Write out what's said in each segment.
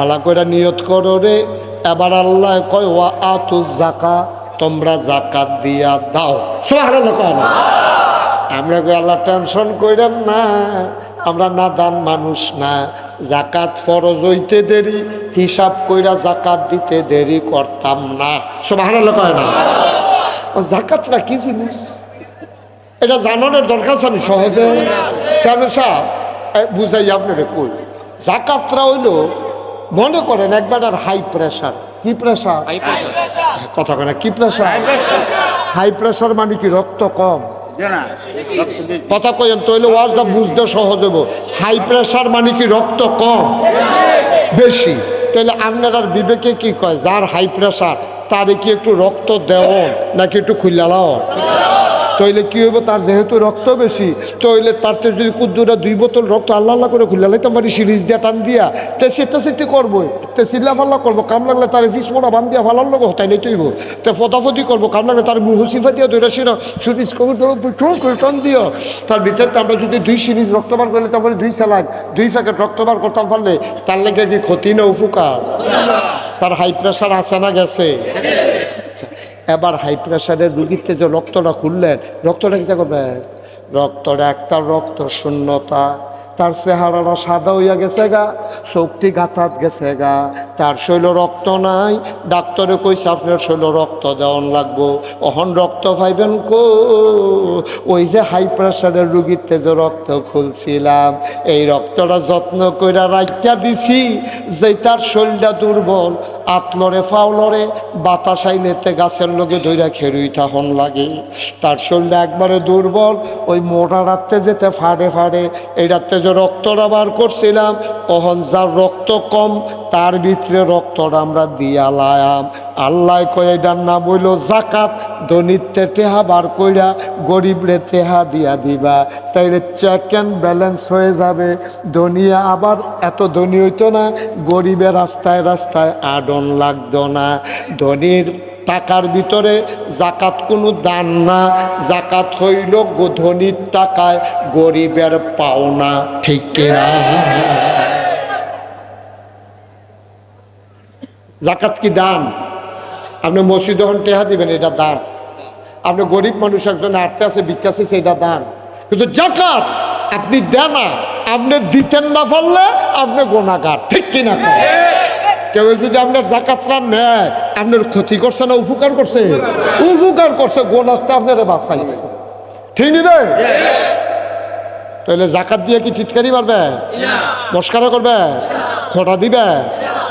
ভালো করে নিয়ত করো রে। এবার আল্লাহ কয় ওয়া আতু যাকা, তোমরা যাকাত দিয়া দাও। সুবহানাল্লাহ কয় না? আমরা কই আল্লাহ টেনশন কইরেন না, আমরা নাদান মানুষ না। যাকাত ফরজ হইতে দেরি, হিসাব কইরা যাকাত দিতে দেরি করতাম না। সুবহানাল্লাহ কয় না? যাকাতটা কি জিনিস এটা জানানোর দরকার আছে সহজে। চেয়ারম্যান সাহেব বুঝাই আপনারে কই, যাকাতটা হইল মনে করেন একবার আর হাই প্রেশার। কি প্রেশার? কথা কেন কি প্রেশার? হাই প্রেশার মানে কি রক্ত কম? কথা কইেন তো হইলে ওয়াজটা বুঝতে সহজ হবো। হাই প্রেশার মানে কি রক্ত কম বেশি? তাহলে আপনার বিবেকে কি কয় যার হাই প্রেশার তারে কি একটু রক্ত দেও নাকি একটু খুলে লাও? তইলে কি হইব, তার যেহেতু রক্ত বেশি তইলে তার তো যদি কুদ্দুরা 2 বোতল রক্ত আল্লাহ আল্লাহ করে খুলে লাইতাম পারি সিরিজ দিয়া টান দিয়া তে সেটা করবো, তে চিল্লা ফাল্লা করবো, কাম লাগলে তার ফিস মোড়া বান দিয়া ভালার লোক হতাই নাই তৈব, তে ফতাফতি করবো, কাম লাগলে তার মুহ সিফা দিয়া ধরে সিনা সুরিজ করে টান দিও। তার ভিতরে আমরা যদি 2 সিরিজ রক্ত বার করলে তারপরে 2 স্যালাড 2 প্যাকেট রক্ত বার করতাম পারলে তার লেগে কি ক্ষতি না উপকার? তার হাই প্রেশার আছে না গেছে? এবার হাই প্রেশারের রুগীতে যে রক্তটা খুললেন, রক্তটা কী করবে? রক্তটা একটা রক্ত শূন্যতা, তার চেহারাটা সাদা হইয়া গেছে গা, শক্তি গাথাত গেছে গা, তার শৈল রক্ত নাই। ডাক্তারে কইছে আপনার শৈল রক্ত দেওয়ান লাগবো। অহন রক্ত পাইবেন কো? ওই যে হাই প্রেশারের রুগীতে যে রক্ত খুলছিলাম এই রক্তটা যত্ন কইরা রাখিয়া দিছি, যে তার শরীরটা দুর্বল, আতলরে ফাউলরে বাতাস আইলেতে গাছের লোকে ধইরা খেরুই থাহন লাগে, তার শরীরটা একবারে দুর্বল। ওই মোটা রাত্রে যেতে ফাড়ে ফাড়ে এই রাত্রে যে রক্তটা বার করছিলাম, অহন যার রক্ত কম তার ভিতরে রক্তটা আমরা দিয়া লায়াম। আল্লাহ কয় এটার নাম হইল যাকাত। ধনীতে টেহা বার কইরা গরিবরে টেহা দিয়া দিবা, তাইলে চেক অ্যান্ড ব্যালেন্স হয়ে যাবে। ধনিয়া আবার এত ধনী হইতো না, গরিবের রাস্তায় রাস্তায় আডন লাগতো না। ধনীর টাকার ভিতরে যাকাত কোনো দান না, যাকাত হইল ধনীর টাকায় গরিবের পাওনা। ঠিক কিনা? যাকাত কি দান? আপনি মসজিদ যখন টেহা দিবেন এটা দান। আপনি গরিব মানুষ একজন আটতে আছে ভিক্ষা আছে সেটা দান। কিন্তু যাকাত আপনি দেন না, আপনি দিতেন না পারলে আপনি গুনাহগার। ঠিক কিনা? কেউ যদি আপনার যাকাতটা নেয় আপনার ক্ষতি করছে না উপকার করছে? উপকার করছে, গোনাতে আপনারা বাঁচাইছে। ঠিক নি রে? তাহলে যাকাত দিয়ে কি টিটকারি পারবে? মস্কারা করবে? খোঁড়া দিবে?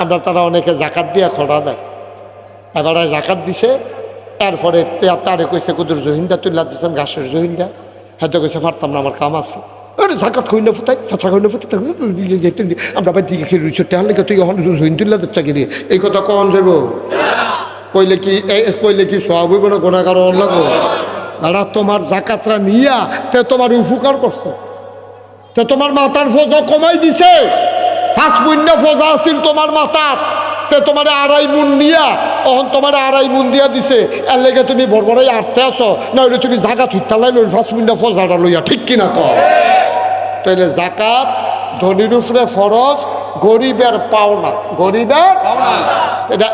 আমরা তারা অনেকে যাকাত দিয়ে খোঁড়া দেয়। এবারে যাকাত দিছে, এরপরে তারে কইছে কুদুর জহিনটা তুই দিচ্ছেন ঘাসের জহিনটা, হয়তো কইছে পারতাম না আমার কাম আছে। যাকাত খুঁই না ফুটাই ফাঁচা খুঁই না ফুটাই আমরা বাই দিকে খেয়ে রুইছে টেহার লেগে তুই এখন জহিন তুল্লা দিচ্ছা কিনে এই কথা কখন যাব? কইলে কি সব হইব না গোনাগার লাগো? দাদা তোমার যাকাতরা নিয়া তে তোমার উপকার করছে, তে তোমার মাথার ফোজা কমাই দিছে। 5 মুন্না ফোজা আছিল তোমার মাথার, তে তোমার 2.5 মুন নিয়া অহন তোমার 2.5 মুন দিয়া দিছে। এর লেগে তুমি বড়বড়াই আটতে আসো, না হইলে তুমি জাকাত উত্তালাই লই 5 মুন্না ফোজাটা লইয়া। ঠিক কিনা কর? তাইলে যাকাত ধনীর উপরে ফরজ, গরিবের পাওনা। গরিবের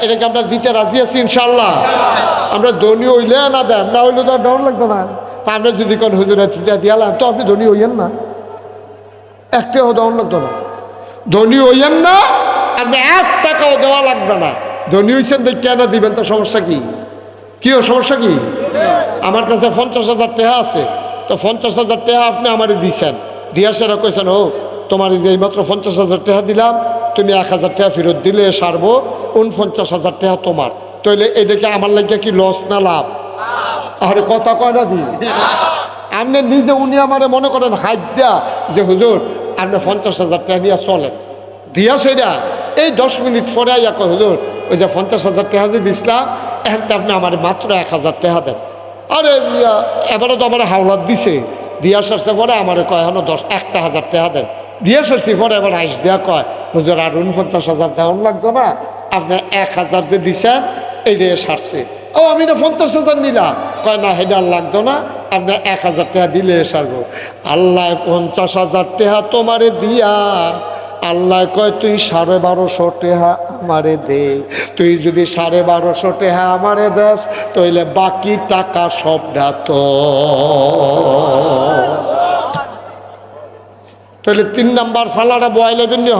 এটাকে আমরা দিতে রাজি আছি ইনশাল্লাহ। আমরা ধনী হইলে না দেন, না হইলে তো ডাউন লাগতো না। আমরা যদি কোন হুজুরে দিয়ালাম তো আপনি ধনী হইয়েন না, একটাও ডাউন লাগতো না। ধনী হইয়েন না, আপনি 1 টাকাও দেওয়া লাগবে না। ধনী হইছেন দেখ কেন দিবেন, তো সমস্যা কি? ও সমস্যা কি? আমার কাছে 50,000 টাকা আছে, তো 50,000 টাকা আপনি আমারে দিছেন, দিয়া সেরা কইছেন ও তোমার যে এইমাত্র 50,000 টাকা দিলাম, তুমি 1,000 টাকা ফেরত দিলে সারবো, 49,000 টাকা তোমার। তাইলে এটাকে আমার লাগিয়া কি লস না লাভ? আরে কথা কয় না দি আপনি নিজে, উনি আমারে মনে করেন হাত দেয়া যে হুজুর আপনি 50,000 টাকা নিয়ে চলেন, দিয়া সেটা এই 10 মিনিট পরে আইয়া কয় হুজুর ওই যে 50,000 টাকা যে দিছিলাম এখন তো আপনি আমার মাত্র 1,000 টাকা দেন। আরে এবারে তো আমার হাওলাত দিছে, দিয়া সারছে পরে আমার কয় এখনো 1,000 টাকা দেন। দিয়া সারছি পরে এবার আইস দেয়া কয় হুজুর আর 49,000 দেওয়ান লাগতো না, আপনি 1,000 যে দিছেন এইটাই সারছে। ও আমি না 50,000 নিলাম, কয় না হেডা লাগতো না, আপনি 1,000 টাকা দিলে সারবো। আল্লাহ 50,000 টাকা তোমারে দিয়া আল্লাহ কয় তুই 1250 টাকা আমারে দে। তুই যদি 1250 টাকা আমারে দেস তাইলে বাকি টাকা সবটা তো তাহলে 3 নাম্বার ফালাটা বয় লেবেন নি।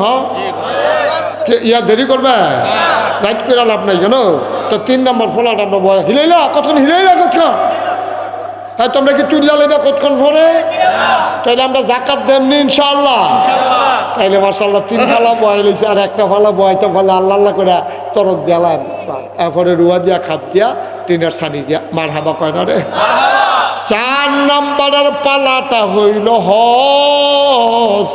ইয়া দেরি করবে রাইট করে লাভ নাই কেন? তো 3 নাম্বার ফলাটা আমরা বয় হিলাইলা কতক্ষণ হিলাইলা কতক্ষণ? হ্যাঁ তোমরা কি তুলিয়া লেবে কতক্ষণ পরে? তাইলে আমরা জাকাত দেননি ইনশাআল্লাহ। তাইলে মাশাআল্লাহ 3 ফালা বয় লইছে আর একটা ফালা বয়তে ফলে আল্লাহ আল্লাহ করে তরক দিলাম, এরপরে রুয়া দিয়া খাপ দিয়া টিনের ছানি দিয়া মারহাবা কয় না রে। 4 নাম্বারের পালাটা হইল হজ।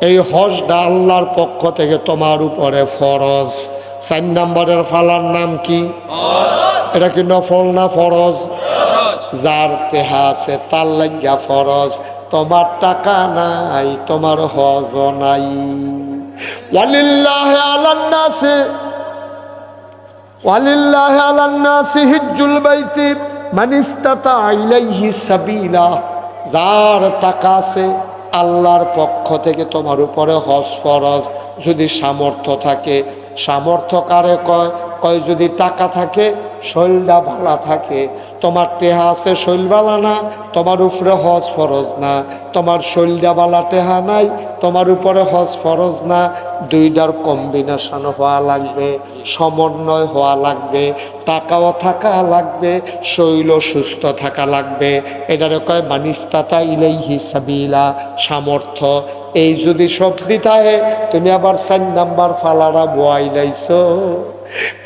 এই হজটা আল্লাহর পক্ষ থেকে তোমার উপরে ফরজ। 4 নাম্বারের ফালার নাম কি? এটা কি নফল না ফরজ? যার দেহা আছে তার লাগিয়া ফরজ। তোমার টাকা নাই, তোমার হজ নাই। ওয়ালিল্লাহি আলান নাসি হিজ্জুল বাইতি মান ইসতাতা ইলাইহি সাবিলা। যার টাকা আছে আল্লাহর পক্ষ থেকে তোমার উপরে হজ ফরজ যদি সামর্থ্য থাকে। সামর্থ্য কারে কয়? কয় যদি টাকা থাকে, শৈলটা ভালা থাকে। তোমার টেহা আছে শৈল বালা না, তোমার উপরে হজ ফরজ না। তোমার শৈলটা বালা টেহা নাই, তোমার উপরে হজ ফরজ না। দুইটার কম্বিনেশন হওয়া লাগবে, সমন্বয় হওয়া লাগবে, টাকাও থাকা লাগবে, শৈল সুস্থ থাকা লাগবে। এটারে কয় মানিস্তাতা ইলাইহি সাবিলা, সামর্থ্য। এই যদি সব দিতাহে তুমি আবার 4 নাম্বার ফালারা বয়াইলাইছো।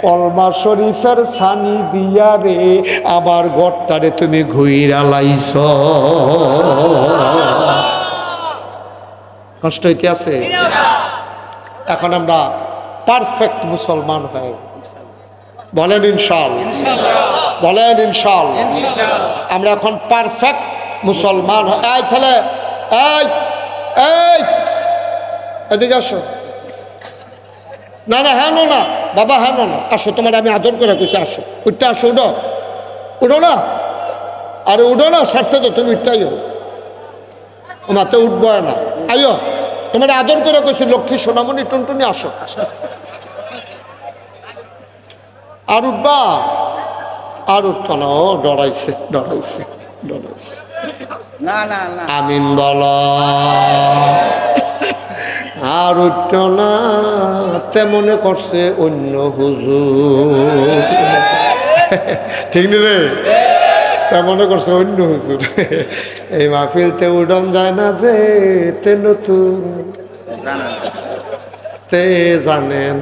কলমা শরীফের ছানি দিয়া রে আবার ঘরটারে তুমি ঘুইরা লাইছ। কষ্ট হইতে আছে? এখন আমরা পারফেক্ট মুসলমান হয়ে বলেন ইনশাআল্লাহ, বলেন ইনশাআল্লাহ। আমরা এখন পারফেক্ট মুসলমান। এই ছেলে, এই এই এদিকে আসো। না না হ্যাঁ না বাবা, হ্যাঁ না আসো, তোমার আমি আদর করে কইছি আসো। উঠতে আসো, উঠো উঠো না, আরে উঠো না, সারছে তো তুমি উঠতে আইও। মাতে উঠবো না, আইও, তোমার আদর করে কইছি লক্ষ্মী সোনামণি টুনটুনি আসো। আর উঠবা? আর উঠতো না, ও ডরাইছে ডরাইছে ডরাইছে। না না না আমিন বল। আর উঠত না, তেমনে করছে অন্য হুজুর। ঠিক নি রে? তেমনে করছে অন্য হুজুর। এই মাহফিলতে উডন যায় না যে তে নতুন তে জানেন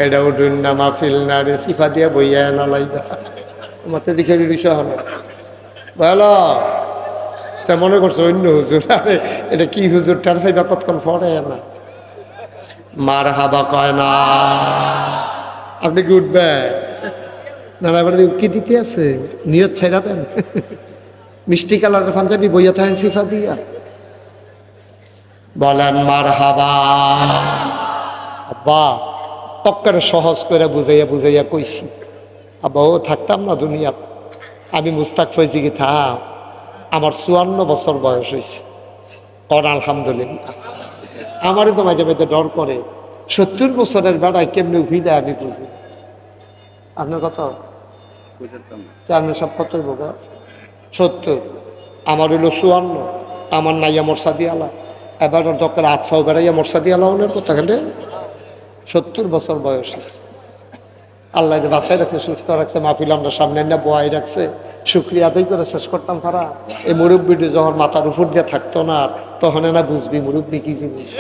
এটা উঠুন না মাহফিল না রে, সিফা দিয়া বইয়া না লাইবা মাতে দিকে রিস হলো বলো। তা মনে করছো অন্য হুজুর? আরে এটা কি হুজুর? টার ফাইবা কতক্ষণ পরে না মার হাবা কয় না। আপনি কি উঠবে না? এবার কি দিতে আছে নিয়ত ছেড়া দেন। মিষ্টি কালারের পাঞ্জাবি বইয়া থাকেন সিফা দিয়া বলেন মার হাবা। আব্বা পক্কারে সহজ করে বুঝাইয়া বুঝাইয়া কইছি। আব্বা ও থাকতাম না দুনিয়া, আমি মুস্তাক ফৈজি কি থাক। আমার 54 বছর বয়স হয়েছে। কর আলহামদুলিল্লাহ। আমারই তো মাঝে মাঝে ডর করে। 70 বছরের বেড়ায় কেমনি উঠি দেয় আমি বুঝি। আপনার কত? চেয়ারম্যান সব কত বাবা? 70। আমার হইল 54। আমার নাইয়া মরসাদি আলা। এবার দরকার আছাও বেড়াইয়া মরসাদি আলা ওনার কথা গেলে 70 বছর বয়স আছে। আল্লাহ বাসায় রাখছে, সুস্থ রাখছে, মাহফিল আমরা সামনে না বয়াই রাখছে। শুক্রিয়া আদায় করে শেষ করতাম পারা। এই মুরব্বীটি যখন মাথার উপর দিয়ে থাকতো না তখন না বুঝবি মুরব্বী কি জিনিস।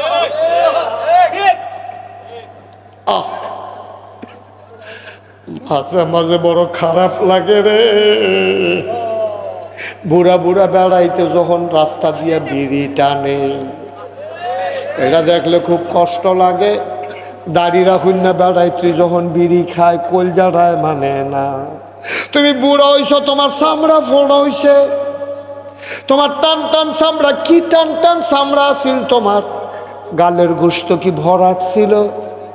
মাঝে মাঝে বড় খারাপ লাগে রে। বুড়া বুড়া বেড়াইতে যখন রাস্তা দিয়ে বিড়ি টানে, এটা দেখলে খুব কষ্ট লাগে। দাড়ি রাখুন না বেড়াইতে যখন বিড়ি খায় কলজারায় মানে না। তুমি বুড়া হইছো, তোমার চামড়া ফোড়া হইছে, তোমার টান টান চামড়া, কি টান টান চামড়া ছিল, তোমার গালের গোস্ত কি ভরাট ছিল,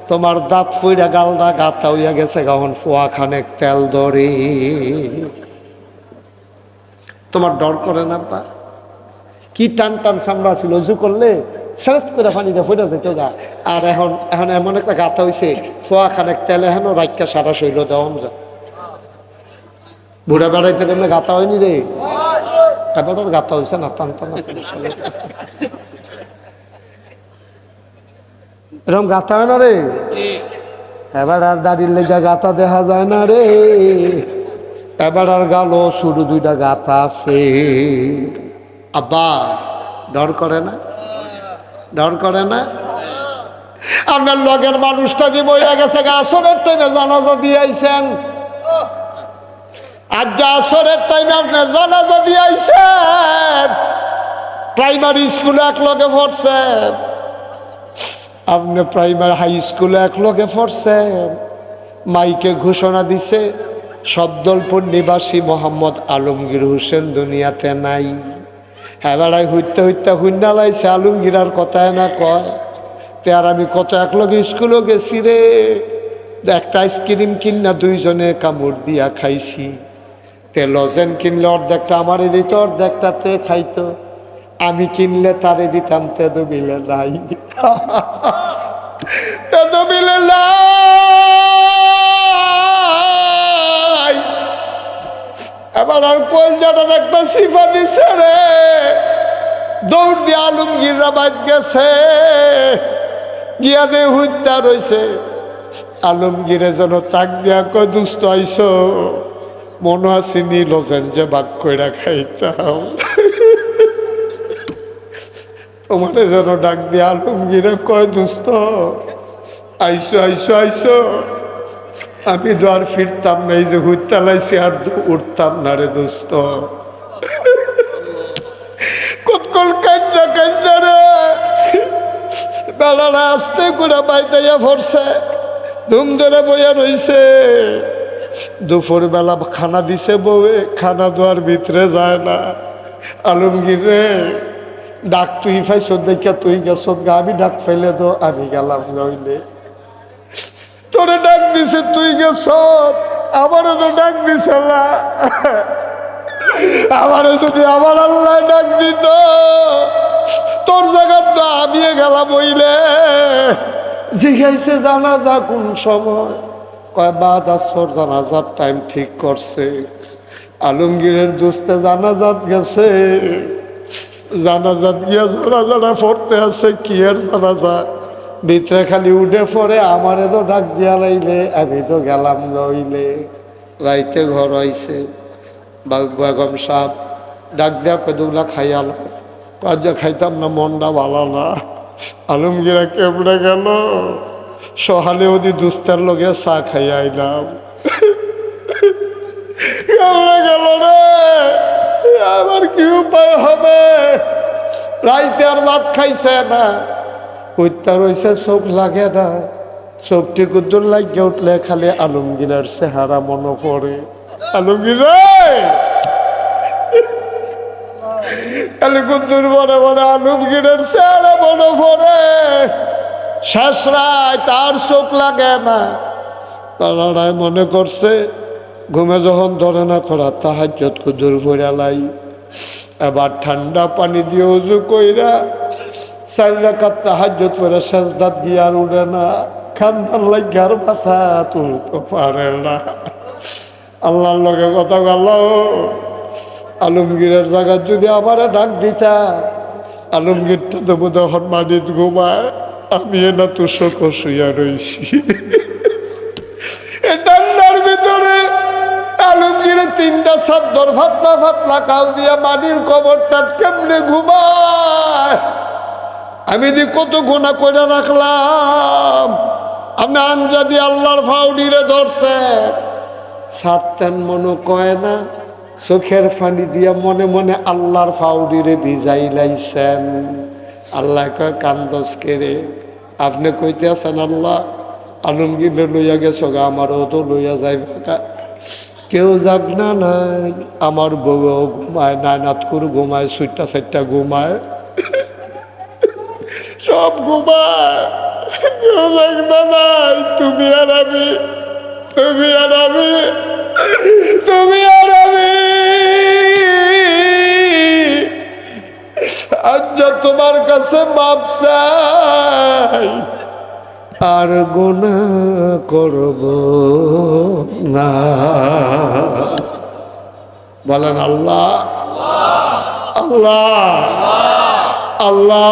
তোমার দাঁত ফইরা গালটা গাতা হইয়া গেছে, এখন ফোয়া খানেক তেল ধরে। তোমার ডর করে না? পা কি টান টান চামড়া ছিল, উজু করলে সেরেত করে পানিটা ফুটে যেত গা। আর এখন এখন এমন একটা গাথা হয়েছে, ফোয়া খানেক তেল এখনো রাইকা সারা শৈল দেওয়া যায়। বুড়া বেড়াইতে গেলে গাথা হয়নি রে, এবার আর গাথা হয়েছে না, টান টান আছে। এরকম গাথা হয় না রে, এবার আর দাঁড়িয়ে লেগা গাথা দেখা যায় না রে। এবার আর গালো শুধু দুইটা গাথা আছে। আব্বা ডর করে না, ডর করে না? আপনার লগের মানুষটা যে বইয়া গেছে গা, আসরের টাইমে জানাজা দিয়ে আইছেন। আজ যে আসরের টাইমে আপনি জানাজা দিয়ে আইছেন, প্রাইমারি স্কুলে এক লগে পড়ছেন, আপনি প্রাইমারি হাই স্কুলে এক লগে পড়ছেন। মাইকে ঘোষণা দিছে শব্দলপুর নিবাসী মোহাম্মদ আলমগীর হোসেন দুনিয়াতে নাই। হ্যাঁ বেড়াই হইতে হইতে হুন্ডা লাইছে আলমগীর আর কথায় না কয়। তে আর আমি কত একলগে স্কুলও গেছি রে, একটা আইসক্রিম কিনা দুইজনে কামড় দিয়া খাইছি। তে লজেন কিনলে অর্ধেকটা আমারে দিত, অর্ধেকটা তে খাইতো। আমি কিনলে তারে দিতাম, তেদো বিলে নাই, তেদো বিলে নাই। এবার আর কলজাটা একটা সিফা দিছে রে, দৌড় দিয়ে আলমগীররা বাদ গেছে, গিয়া দে হুইতা রয়েছে। আলমগীরে যেন তাক দিয়া কয়, দুষ্ট আইস, মনে আসেনি লজেন যে বাক কইরা খাইতাম। তোমারে যেন ডাক দিয়া আলমগীরে কয়, দুষ্ট আইসো আইসো আইসো। আমি তো আর ফিরতাম না, এই যে হুইতা লাইছি আর উঠতাম না রে দোস্ত। কতকল কান্দা কান্দা রে, বেড়ারা আসতে করে বাইতাইয়া ভরছে, ধুম ধরে বইয়া রইছে। দুপুর বেলা খানা দিছে বউয়ে, খানা দেওয়ার ভিতরে যায় না। আলমগীর রে ডাক তুই ফাইছ দেখা তুই গেছ গা, আমি ডাক ফেলে তো আমি গেলাম নইলে। তোরে ডাক দিছে তুই গেছ, আমারও তো ডাক দিছে না। আমারও যদি আমার আল্লাহ ডাক দিত, তোর জায়গা তো আমি গেলাম হইলে। জিজ্ঞাসে জানাজা কোন সময়, কয় বাদ আসর জানাজার টাইম ঠিক করছে। আলমগীরের দোস্তে জানাজাত গেছে, জানাজাত গিয়া জানাজাটা পড়তে আছে। কি আর জানাজা, ভিতরে খালি উঠে পড়ে, আমারে তো ডাক দিয়া লাইলে, আমি তো গেলাম নইলে। রাইতে ঘর হইছে, বেগম সাহেব ডাক দেয়া কদুলা খাইয়াল, কাজ খাইতাম না, মনটা ভালো না। আলমগীরা কেমনে গেল, সহালে ওদি দুস্তার লগে চা খাই আইলাম। কেমনে গেল রে, আমার কি উপায় হবে? রাইতে আর ভাত খাইছে না, উত্তর রয়েছে, চোখ লাগে না। চোখটি কুদ্দুর লাগিয়ে উঠলে খালি আলমগীরের চেহারা মনে পড়ে। আলমগীর খালি কুদ্দুর মনে মনে আলমগীরের চেহারা মনে পড়ে। শেষ রায় তার চোখ লাগে না, তারাই মনে করছে ঘুমে যখন ধরে না করা তাহাজ্জুদ কুদ্দুর ফিরালাই। এবার ঠান্ডা পানি দিয়ে উজু কইরা 4 রাকাত তাহাজ্জুদ পড়ে সাজদাত গিয়ে আর উঠে না, কান্নার লাগার মাথা তুলতে পারে না। আল্লাহর লগে কথা গেল, আলমগীরের জায়গা যদি আমারে ডাক দিতা, আলমগীরটা তো বোধহয় মাটিত ঘুমায়, আমি না তো শোক শুয়া রয়েছি। ঠান্ডার ভিতরে আলমগীরে 3টা চাদর ফাতলা ফাতলা কাউ দিয়া মাটির কবরটা কেমনে ঘুমায়। আমি যে কত গুনাহ করে রাখলাম, আপনি আঞ্জাদি আল্লাহর ফাউডিরে ধরছেন, ছাড়তেন মনে কয় না, চোখের পানি দিয়া মনে মনে আল্লাহর ফাউডিরে ভিজাই লাইছেন। আল্লাহ কয় কান্দস কেরে, আপনি কইতে আছেন আল্লাহ আলমগীরে লইয়া গেছ গা, আমারও তো লইয়া যাইবা। কেউ যাক না নাই, আমার বউ ঘুমায়, নায়নাত করে ঘুমায়, 4টা ঘুমায়, সব ঘুমায়, কেউ যাক না নাই। তুমি আর আমি, তুমি আর আমি, তুমি আর আমি। আজ তোমার কাছে মাপ চাই, আর গুনাহ করব না। বলেন আল্লাহ আল্লাহ আল্লাহ।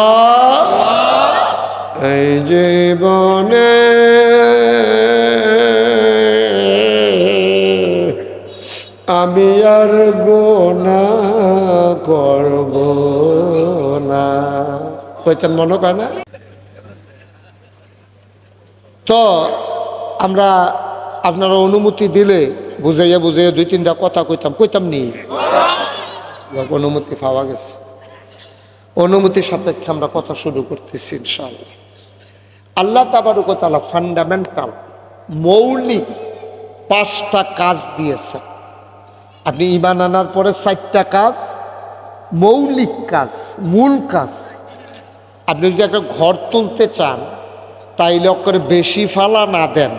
এই জীবনে আমি আর গুনাহ করব না। কইতেন মনে পায় না? তো আমরা আপনারা অনুমতি দিলে বুঝাইয়া বুঝাইয়া 2-3টা কথা কইতাম নি। অনুমতি পাওয়া গেছে, অনুমতি সাপেক্ষে আমরা কথা শুরু করতেছি ইনশাআল্লাহ। আল্লাহ তাবারক ওয়া তাআলা ফান্ডামেন্টাল মৌলিক 5টা কাজ দিয়েছে। আপনি ঈমান আনার পরে 4টা কাজ, মৌলিক কাজ, মূল কাজ। আপনি যদি একটা ঘর তুলতে চান তাইলে করে বেশি ফালা না দেন,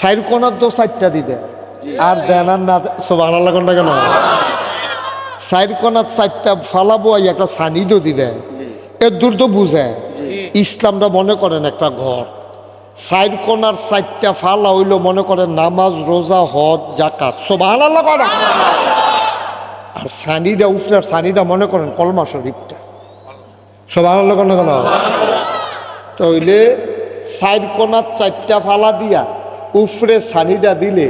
4 কোণার দো 4টা দিবেন, আর দেন আর না সুবহানাল্লাহ কোনটা কেন 4 কোণার 4টা ফালাবো, একটা সানিদও দিবেন। এর দূর তো বুঝে ইসলামটা মনে করেন একটা ঘর, 4 কোণার 4টা ফালা হইলো মনে করেন নামাজ, রোজা, হজ, যাকাত। সুবহানাল্লাহ করেন। আর সানিটা উফরার সানিটা মনে করেন কলমা শরীফটা। সুবহানাল্লাহ কেন কেন তাইলে 4 কোণার 4টা ফালা দিয়া উফরে সানিটা দিলে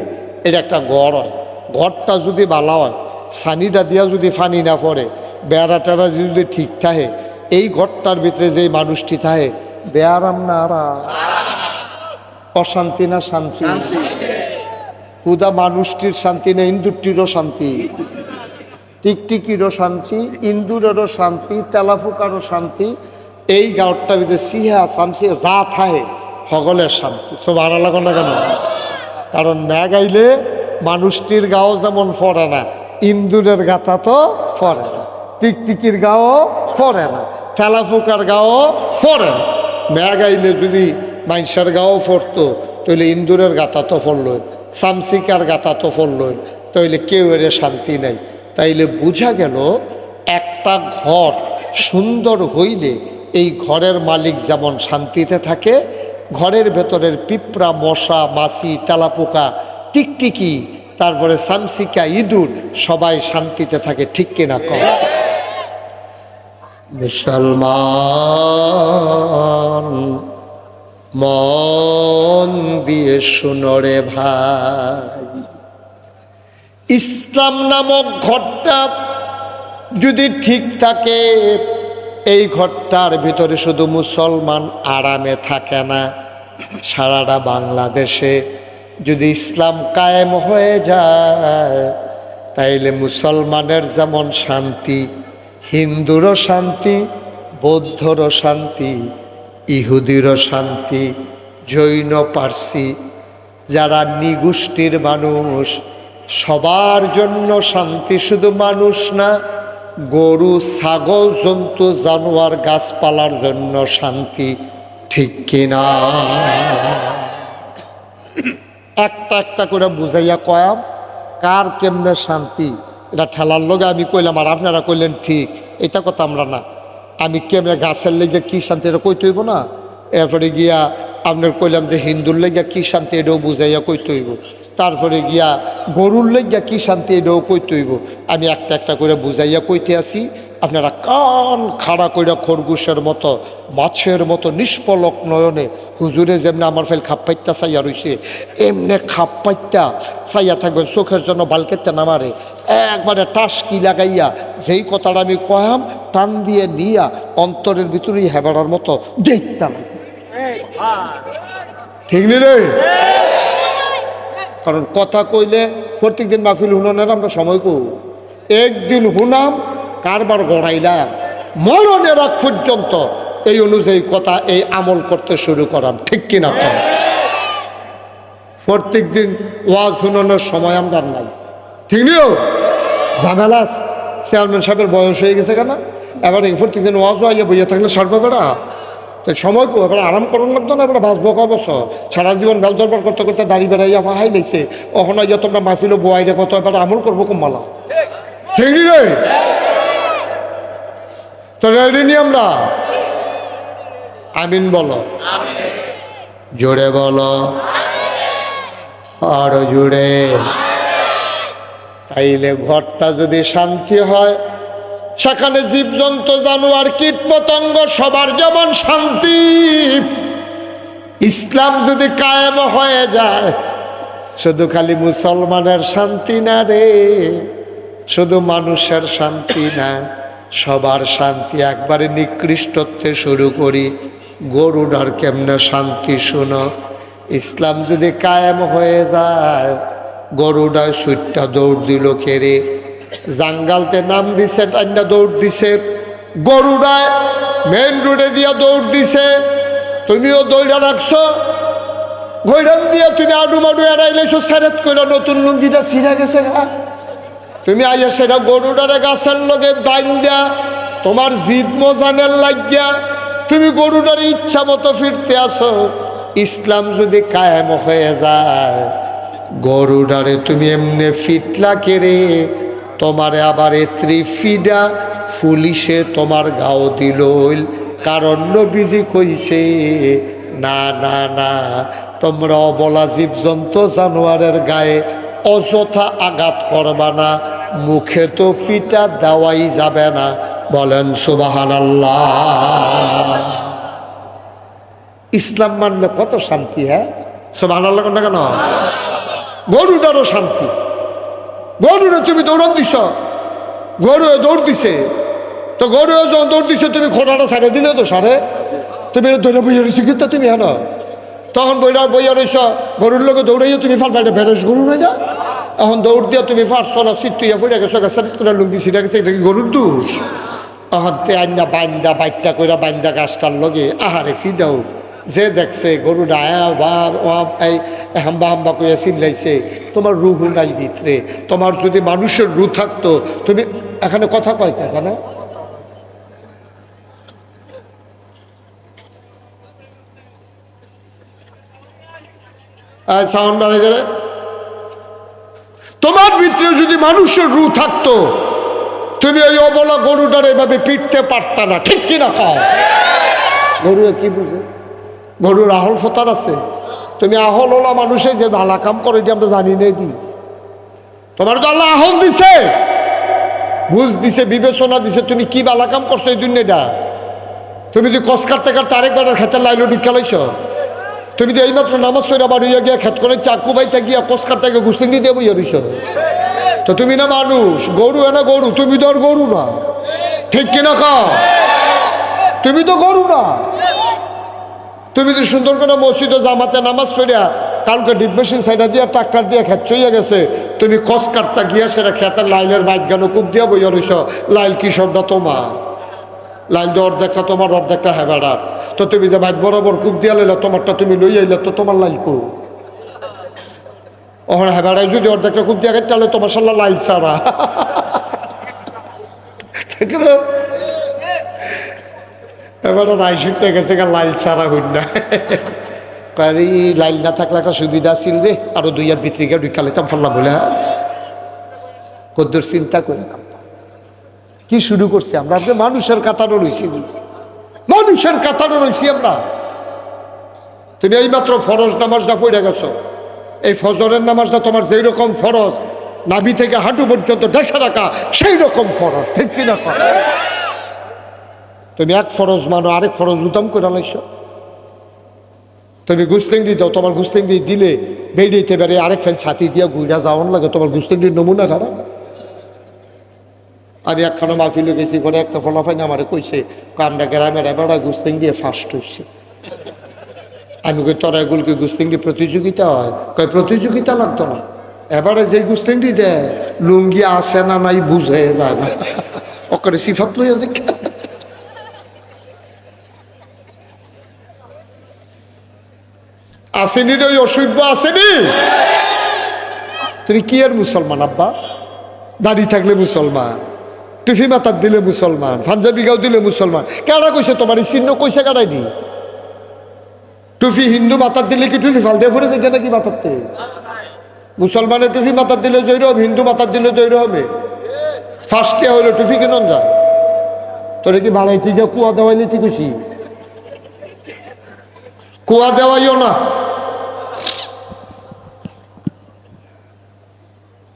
এটা একটা ঘর হয়। ঘরটা যদি ভালো হয়, সানিটা দিয়া যদি ফানি না পড়ে, বেড়া টেড়া যদি ঠিক থাকে, এই ঘরটার ভিতরে যে মানুষটি থাকে বেয়ারাম না আরাম, অশান্তি না শান্তি, খুদা মানুষটির শান্তি না ইন্দুরটিরও শান্তি, টিকটিকিরও শান্তি, ইন্দুরেরও শান্তি, তেলাফুকারও শান্তি। এই গাঁটটার ভিতরে সিহা শামসি যা থাকে সকলের শান্তি। সুবহানাল্লাহ না কেন? কারণ ম্যাগ আইলে মানুষটির গাও যেমন ফরে না, ইন্দুরের গাতা তো ফরে না, টিকটিকির গাও ফরে না, তেলাফুকার গাও ফরে না। ম্যাগ আইলে যদি মাইনসার গাও ফরতো তাহলে ইন্দুরের গাতা তো ফরল, শামসিকার গাতা তো ফরল, তাইলে কেউ এর শান্তি নাই। তাইলে বোঝা গেল একটা ঘর সুন্দর হইলে এই ঘরের মালিক যেমন শান্তিতে থাকে, ঘরের ভেতরের পিঁপড়া, মশা, মাছি, তেলাপোকা, টিকটিকি, তারপরে শামসিকা, ইঁদুর সবাই শান্তিতে থাকে। ঠিক কিনা কম? মুসলমান মন দিয়ে শুনরে ভাই, ইসলাম নামক ঘরটা যদি ঠিক থাকে, এই ঘরটার ভিতরে শুধু মুসলমান আরামে থাকে না, সারাটা বাংলাদেশে যদি ইসলাম কায়েম হয়ে যায় তাইলে মুসলমানের যেমন শান্তি, হিন্দুরও শান্তি, বৌদ্ধরও শান্তি, ইহুদিরও শান্তি, জৈন, পার্সি, যারা নিগোষ্ঠীর মানুষ সবার জন্য শান্তি। শুধু মানুষ না, গরু, ছাগল, জন্তু, জানোয়ার, গাছপালার জন্য শান্তি। ঠিক কিনা? একটা একটা করে বুঝাইয়া কয়াম কার কেমনে শান্তি, এটা ঠেলার লগে আমি কইলাম আর আপনারা কইলেন ঠিক। এটা কথা আমরা না, আমি কেমনে গাছের লেগে কি শান্তি এটা কইতে হইব না। এরপরে গিয়া আপনার কইলাম যে হিন্দুর লেগে কি শান্তি এটাও বুঝাইয়া কইতে হইব। তারপরে গিয়া গরুর লেগিয়া কি শান্তি এটাও কইতে হইব। আমি একটা একটা করে বুঝাইয়া কইতে আসি, আপনারা কান খাড়া কইরা খরগোশের মতো, মাছের মতো নিষ্পলক নয়নে হুজুরে যেমনি আমার ফেল খাপ পাইতা চাইয়া রইছে, এমনি খাপ পাইতা চাইয়া থাকবেন, চোখের জন্য বালকেতে নামারে একবারে টাসকি লাগাইয়া যেই কথাটা আমি কয়াম টান দিয়ে নিয়া অন্তরের ভিতরেই হেবাড়ার মতো দেখতাম। ঠিক নি রে? কারণ কথা কইলে প্রত্যেক দিন মাহফিল হুনানের আমরা সময় কো, একদিন হুনাম কারবার গড়াইলাম, মরণে রাখ পর্যন্ত এই অনুযায়ী কথা, এই আমল করতে শুরু করাম। ঠিক কিনা? তো প্রত্যেক দিন ওয়াজ হুনানোর সময় আমরা নাই। ঠিক নিও ঝামেলা আছে। চেয়ারম্যান সাহেবের বয়স হয়ে গেছে কেন, এবার প্রত্যেক দিন ওয়াজ আইয়া বইয়া থাকলে সারবে বেড়া, তো সময় কো এবার আরাম করুন লাগতো না। এবার বাঁচবো ক বছর, সারা জীবন বেল দরবার করতে করতে দাড়ি বেড়াইয়া হাই লাইছে, ওখানে আইয়া তোমরা মাহফিলও বয়াই রেখো, তো এবার আমল করবো কমালা। ঠিক রে? তো রেডি নি আমরা? আমিন বলো, জোরে বলো, আরো জোরে। তাইলে ঘরটা যদি শান্তি হয়, সেখানে জীবজন্তু, জানোয়ার, কীট পতঙ্গ সবার যেমন শান্তি, ইসলাম যদি কায়েম হয়ে যায়, শুধু খালি মুসলমানের শান্তি না রে, শুধু মানুষের শান্তি না, সবার শান্তি। একবারে নিকৃষ্টত্বে শুরু করি, গরুটার কেমনে শান্তি শোনো। ইসলাম যদি কায়েম হয়ে যায়, গরুটায় সুইটটা দৌড় দিল কেড়ে, জাঙ্গালতে নাম দিছে, টান্না দৌড় দিছে, গরুটায় মেন রোডে দিয়া দৌড় দিছে, তুমিও দৌড়া রাখছো, গৈরান দিয়া তুমি আডু মাডু এড়াইলেছো, সেরেত করে নতুন লুঙ্গিটা ছিঁড়া গেছে গা, তুমি আইয়া সেটা গরুটারে গাছের লগে বাইন্দা তোমার জিদ মোজানের লাগিয়া তুমি গরুটার ইচ্ছা মতো ফিরতে আসো। ইসলাম যদি কায়েম হয়ে যায়, গরুটারে তুমি এমনি ফিটলা কেড়ে তোমারে আবার ত্রিফিডা পুলিশে তোমার গাও দিল। কারণ নবীজি কইছে, না না না, তোমরা অবলা জীবজন্তু জানোয়ারের গায়ে অযথা আঘাত করবা না, মুখে তো ফিটা দেওয়াই যাবে না। বলেন সুবহানাল্লাহ। ইসলাম মানলে কত শান্তি, হ্যাঁ? সুবহানাল্লাহ না কেন? গরুটারও শান্তি। গরুরে তুমি দৌড়ান দিছ, গরু দৌড় দিছে, তো গরু যখন দৌড় দিছে তুমি খোঁড়াটা ছাড়ে দিলে তো সারে, তুমি দৌড়া বইয়া রয়েছি কিন্তু তুমি হ্যাঁ, তখন বইয়া রয়েছ, গরুর লোকে দৌড়াইয়া তুমি ফাল পাইটা ভেরস গরু না যা, এখন দৌড় দিয়া তুমি ফার্স্ট চলা সিটুইয়া ফুটে গেছো, গাছের লুঙ্গি ছিঁড়ে গেছে, এটা কি গরুর দোষ? এখন তে আইনা বাইন্দা বাইটটা কইরা বাইন্দা গাছটার লগে আহারে ফিডাও, যে দেখছে গরুটা এই হাম্বা হাম্বা কইয়া চিল্লাইছে, তোমার রুহু নাই ভিতরে। তোমার যদি মানুষের রু থাকতো, তুমি এখানে কথা কয় এখানে সাউন্ড বাড়াই গেলে, তোমার ভিতরে যদি মানুষের রু থাকতো, তুমি ওই অবলা গরুটার এভাবে পিটতে পারতা না, ঠিক কিনা? খাও গরু কি বুঝে? গরুর আহল ফতার আছে। তুমি আহল ওলা মানুষে যে ভালা কাম করে, এটি আমরা জানি না কি? তোমার তো আল্লাহ আহল দিছে, বুঝ দিছে, বিবেচনা দিছে, তুমি কি বালা কাম করছো এই দুনিয়াটা? তুমি যদি কস কাটতে কাটতে আরেকবার খেতে লাইলো ঢুকা লাইছ, তুমি তো এইমাত্র নামাজ পড়া বাড়িয়া গিয়া খেত করে চাকু বাইতে গিয়া কস কাটতে গিয়ে গুস্তিংটি দিয়ে বইয়া রইছ, তো তুমি না মানুষ? গরু না গরু, তুমি তো আর গরু না, ঠিক কিনা? খাও তুমি তো গরু না। তুমি তো সুন্দর করে মসজিদে জামাতে নামাজ পড়িয়া কালকে ডিপ মেশিন সাইডা দিয়া ট্রাক্টর দিয়ে খেত চইয়া গেছে, তুমি কস কাটতা গিয়া সেটা খেতের লাইলের বাইজ্ঞানো কূপ দিয়া বইয়া রইছ। লাইল কি সবটা তোমার? লাইল দিয়ে অর্ধেকটা তোমার, অর্ধেকটা হেবাডার। তো তুমি যে বাইক বরাবর কূপ দিয়া লইলা, তোমারটা তুমি লই আইলা, তো তোমার লাইল কূপ ওখানে হেবাডায় যদি অর্ধেকটা কূপ দিয়া গেছে, তাহলে তোমার সাল্লা লাইল ছাড়া। এবার রাইসুটটা গেছে লাইল ছাড়া হইন না, কারি লাইল না থাকলে একটা সুবিধা ছিল রে, আরো 2 হাত ভিতরে গিয়ে ঢুকা লেতাম ফাল্লা বলে। কদ্দুর চিন্তা করে কি শুরু করছি আমরা? মানুষের কাতারও রয়েছি, মানুষের কাতারও রয়েছি আমরা। তুমি এইমাত্র ফরজ নামাজটা পড়ে গেছো, এই ফজরের নামাজটা তোমার যেই রকম ফরজ, নাভি থেকে হাঁটু পর্যন্ত দেখা রাখা সেই রকম ফরজ, ঠিক কিনা? তুমি এক ফরজ মানো, আরেক ফরজ উত্তম করে লাইছো। তুমি গুস্তেঙ্গি দাও, তোমার গুস্তেঙ্গি দিলে বেরিয়েতে পারে, আরেক ফেল ছাতি দিয়া ঘুরা যাওয়ান লাগে, তোমার গুস্তেঙ্গির নমুনা খারাপ। আমি একখানা মাহফিলে গেছি, পরে একটা ফলাফাই আমারে কইছে, আমরা গ্রামের এবারে গুস্তেঙ্গি ফার্স্ট হইছে। আমি কই তোরা এগুলোকে গুস্তেঙ্গি প্রতিযোগিতা হয়? কয় প্রতিযোগিতা লাগতো না, এবারে যে গুস্তেঙ্গি দেয় লুঙ্গি আসে না নাই বুঝে যায় না, ওকে সিফাত লইয়া দেখ। আসেনি রে, ওই অসভ্য আসেনি। তুমি কি আর মুসলমান আব্বা? দাড়ি থাকলে মুসলমান, টুফি মাথার দিলে মুসলমান, পাঞ্জাবি গাও দিলে মুসলমান। কেডা কইছে তোমার এই চিহ্ন? কইছে কাটাইনি? টুফি হিন্দু মাথার দিলে কি টুফি ফাল দিয়ে ফুটেছে কেন কি মাথারতে? মুসলমানের টুফি মাথার দিলে জৈরম, হিন্দু মাথার দিলে জৈরমে। ফার্স্টে হইলো টুফি কেন যায়? তোরে কি বাড়াই থেকে কুয়া দেওয়াইলে তুই খুশি? কুয়া দেওয়াইও না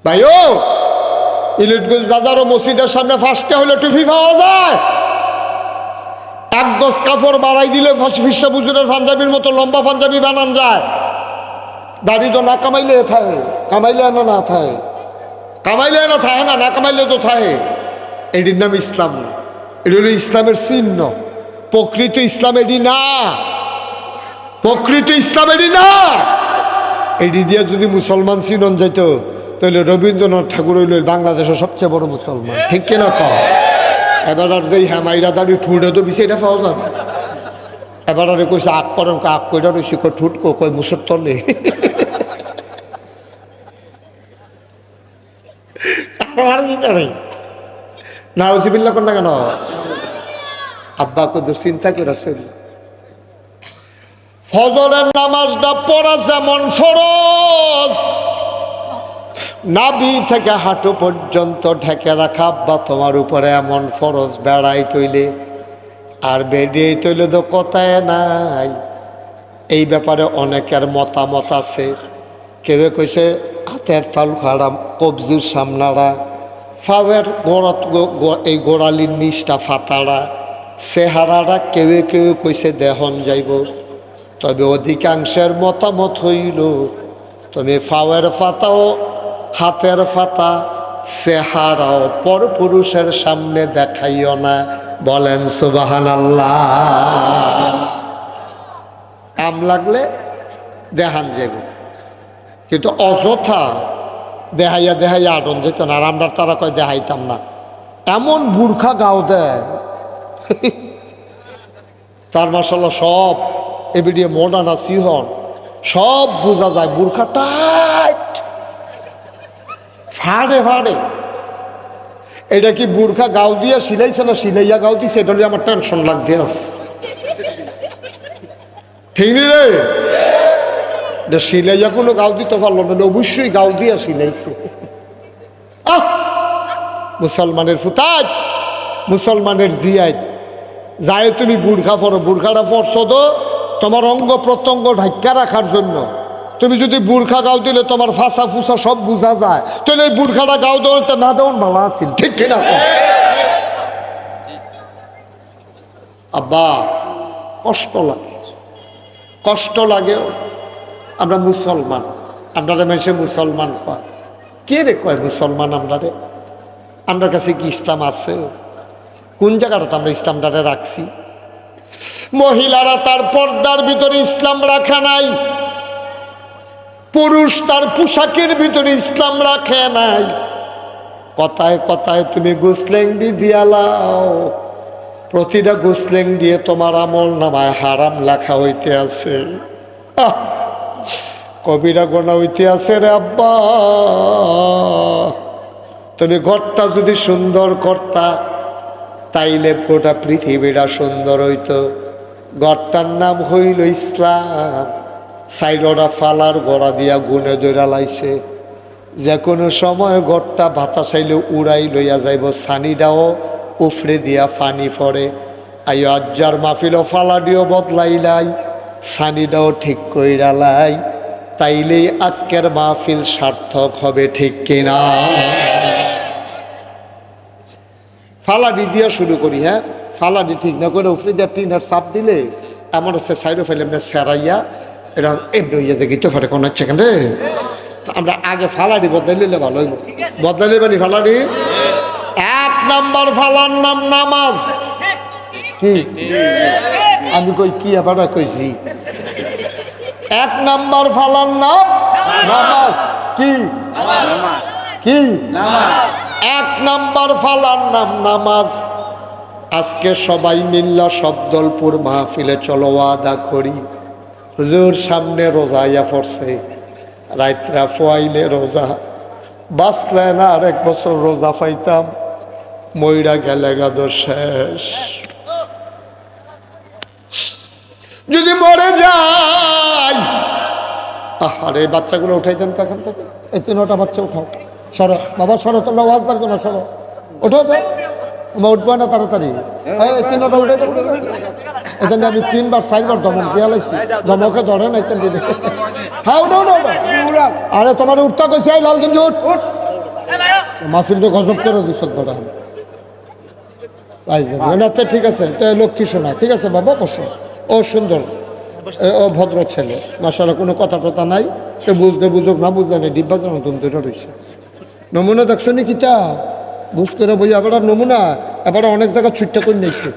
ভাই। ও ইলিটগঞ্জ বাজার ও মসজিদের সামনে ফাঁসতে হলে টুপি পাওয়া যায়। 1 গজ কাপড় বাড়াই দিলে ফিসা বুজুরের পাঞ্জাবির মতো লম্বা পাঞ্জাবি বানান যায়। দাড়ি তো না কামাইলে থাকে, কামাইলে না থাকে, কামাইলে না থাকে না, না কামাইলে তো থাকে। এটির নাম ইসলাম না, এটি হলো ইসলামের চিহ্ন। প্রকৃত ইসলাম এটি না, প্রকৃত ইসলাম এটি না। এটি দিয়ে যদি মুসলমান চিনন যাইতো তাহলে রবীন্দ্রনাথ ঠাকুর হইল বাংলাদেশের সবচেয়ে বড় মুসলমান, ঠিক কিনা কও? এবার আর যেই হ্যামাইরা দাঁড়ি ঠুঁটে তো বেশি এটা পাওয়া যায় না। এবার আর কইছে আগ করেন, আগ কইটা রয়েছে ঠুট কই মুসর তলে। আর চিন্তা নেই না, ওজিবিল্লা কর না কেন? আব্বা কত চিন্তা করেছেন। ফজরের নামাজটা পড়া যেমন ফরজ, নাভি থেকে হাঁটু পর্যন্ত ঢেকে রাখা আব্বা তোমার উপরে এমন ফরজ। বেড়াই তৈলে আর বেরিয়ে তৈলে তো কথায় নাই। এই ব্যাপারে অনেকের মতামত আছে। কেউ কইছে হাতের তালু খাড়া, কবজির সামনারা, ফাওয়ের গোড়াত এই গোড়ালির নিচটা ফাতাড়া, চেহারাটা কেউ কেউ কইছে দেহন যাইব। তবে অধিকাংশের মতামত হইল তুমি ফাওয়ের ফাতাও, হাতের ফাতা, চেহারাও পরপুরুষের সামনে দেখাইও না। বলেন সুবহানাল্লাহ। কাম লাগলে দেখান যাব, কিন্তু অযথা দেখাইয়া দেখাইয়া আটন যেত না। আর আমরা তারা কয় দেখাইতাম না। এমন বুর্খা গাও দেয় তার মাশাআল্লাহ সব এবিডিয়ে মডার্ন আছি হন, সব বোঝা যায়। বুর্খা টাইট, ফাড়ে ফাড়ে। এটা কি বুর্খা গাও দিয়া সিলাইছে না সিলাইয়া গাও দিছে? এটা আমার টেনশন লাগতে আছে, ঠিক নি রে? এটা সিলাইয়া কোনো গাও দিতে পারলো না, অবশ্যই গাও দিয়া সিলাইছে। আহ, মুসলমানের ফুতাজ, মুসলমানের জিয়াত যায় তুমি বুর্খা পরো। বুর্খাটা পরছো তো তোমার অঙ্গ প্রত্যঙ্গ ঢাক্কা রাখার জন্য। তুমি যদি বুর্খা গাও দিলে তোমার ফাঁসা ফুসা সব বোঝা যায়, তাহলে এই বুর্খাটা গাও দেওয়া না দেওয়ান ভালো আছিল, ঠিক কিনা? আব্বা কষ্ট লাগে, কষ্ট লাগেও। আমরা মুসলমান, আমরা মেশে মুসলমান কয় কে রে? কয় মুসলমান আমরা রে। আমরা কাছে কি ইসলাম আছে? কোন জায়গাটাতে আমরা ইসলামটারে রাখছি? মহিলারা তার পর্দার ভিতরে ইসলাম রাখা নাই, পুরুষ তার পোশাকের ভিতরে ইসলাম রাখে নাই। কথায় কথায় তুমি গুসলেংডি দিয়ালাও, প্রতিটা গুসলেং দিয়ে তোমার আমল নামায় হারাম লেখা হইতে আছে। কবিরা গোনা হইতে আছে রে আব্বা। তুমি ঘরটা যদি সুন্দর করতা তাইলে গোটা পৃথিবীটা সুন্দর হইতো। ঘরটার নাম হইল ইসলাম। সাইডটা ফালার গোড়া দিয়া গুনে দৈরা লাইছে। যে কোনো সময় ঘরটা বাতাস আইলে উড়াই লইয়া যাইব, সানিটাও উফরে দিয়া ফানি পড়ে। আই আজ্জার মাহফিলও ফালাডিও বদলাইলাই, সানিটাও ঠিক কইরা লাই, তাইলেই আজকের মাহফিল সার্থক হবে, ঠিক কিনা? ফালাডি দিয়া শুরু করি। হ্যাঁ, ফালাডি ঠিক না করে উফরে দিয়া টিনের চাপ দিলে এমন হচ্ছে সাইডও ফেলে এমনি সেরাইয়া এটা এমনি হইয়া যে গিতে ফাটে কোন হচ্ছে কেন। আমরা আগে ফালাডি বদলাইলে ভালো হইব। বদলাইলে বানি ফালাডি। 1 নাম্বার ফালার নাম নামাজ। কি আমি কই কি আবার কইছি? 1 নাম্বার ফালার নাম নামাজ। কি কি? 1 নাম্বার ফালার নাম নামাজ। আজকে সবাই মিল্লা শব্দলপুর মাহফিলে চলো আদা করি। হুজুর সামনে রোজা আইয়া পড়ছে, রাত্রা ফোয়াইলে রোজা বাঁচলে না, আর 1 বছর রোজা পাইতাম, মইরা গেলে গাদ শেষ। যদি মরে যাই, আরে বাচ্চাগুলো উঠাই দেন তো এখান থেকে। এই 3টা বাচ্চা উঠাও, সরো বাবা সরো, তোমরা ওয়াজ লাগবে না, সরো, ওঠো তো। আমরা উঠবো না তাড়াতাড়ি। তিনটা উঠে এখানে আমি 3 বার 4 বার দমন দিয়ে লাইছি দমকে ধরে না এখান দিয়ে হ্যাঁ উঠো উঠো উঠো। আরে তোমার উঠতা কইছে এই লালগঞ্জ উঠ মাহফিলটা গজব করে দিছ ধরা আচ্ছা ঠিক আছে তো লক্ষ্মী শোনা ঠিক আছে বাবা বসো ও সুন্দর ও ভদ্র ছেলে মাশাআল্লাহ কোনো কথা টথা নাই তো বুঝতে বুঝুক না বুঝতে নেই ডিব্বা যেন তুমি দুটো রয়েছে নমুনা দেখছো নি কিটা বুঝ করে বই আবার নমুনা এবার অনেক জায়গা ছুটটা করে নিয়েছে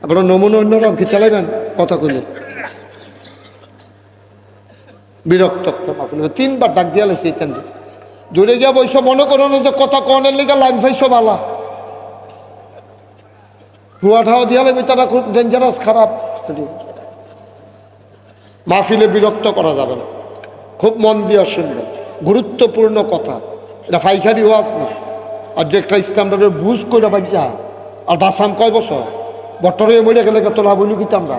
আবার নমুনা অন্যরকম কি চালাইবেন কথা কইলে বিরক্ত 3 বার ডাক দিয়া লাইছে এখান দিয়ে দূরে গিয়া বইস মনে করো না যে কথা কনের লিগা লাইন ফাইছো বালা হুয়াঠাও দিয়া লাগবে তারা খুব ডেঞ্জারাস খারাপ মাহফিলে বিরক্ত করা যাবে না খুব মন দিয়ে শুনবেন গুরুত্বপূর্ণ কথা এটা ফাইখারি ওয়াজ না আর যে একটা ইসলামটার বুঝ করে বাজ্যা আর বাসাম কয় বছর বটরে মরে গেলে তোলা বলি কিতা আমরা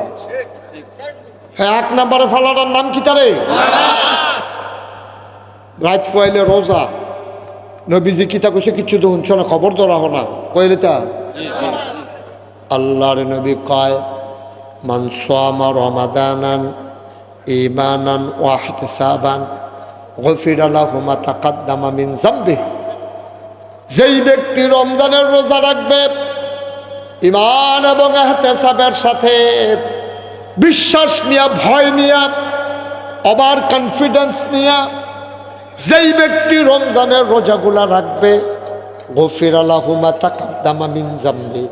হ্যাঁ 1 নম্বরে ফালাটার নাম কি তারে রাত ফুয়াইলে রোজা নবীজি কিতা কইছে কিছু তো শুনছ না খবর ধরা হো না কইলে তা আল্লাহর নবী কয় মান সামা রমাদানান ঈমানান ওয়া ইহতিসাবান গফিরা লাহু মা তাকাদ্দামা মিন যামবি যেই ব্যক্তি রমজানের রোজা রাখবে ঈমান এবং ইহতিসাবের সাথে বিশ্বাস নিয়ে ভয় নিয়ে ওভার কনফিডেন্স নিয়ে যেই ব্যক্তি রমজানের রোজাগুলা রাখবে গফিরা লাহু মা তাকাদ্দামা মিন যামবি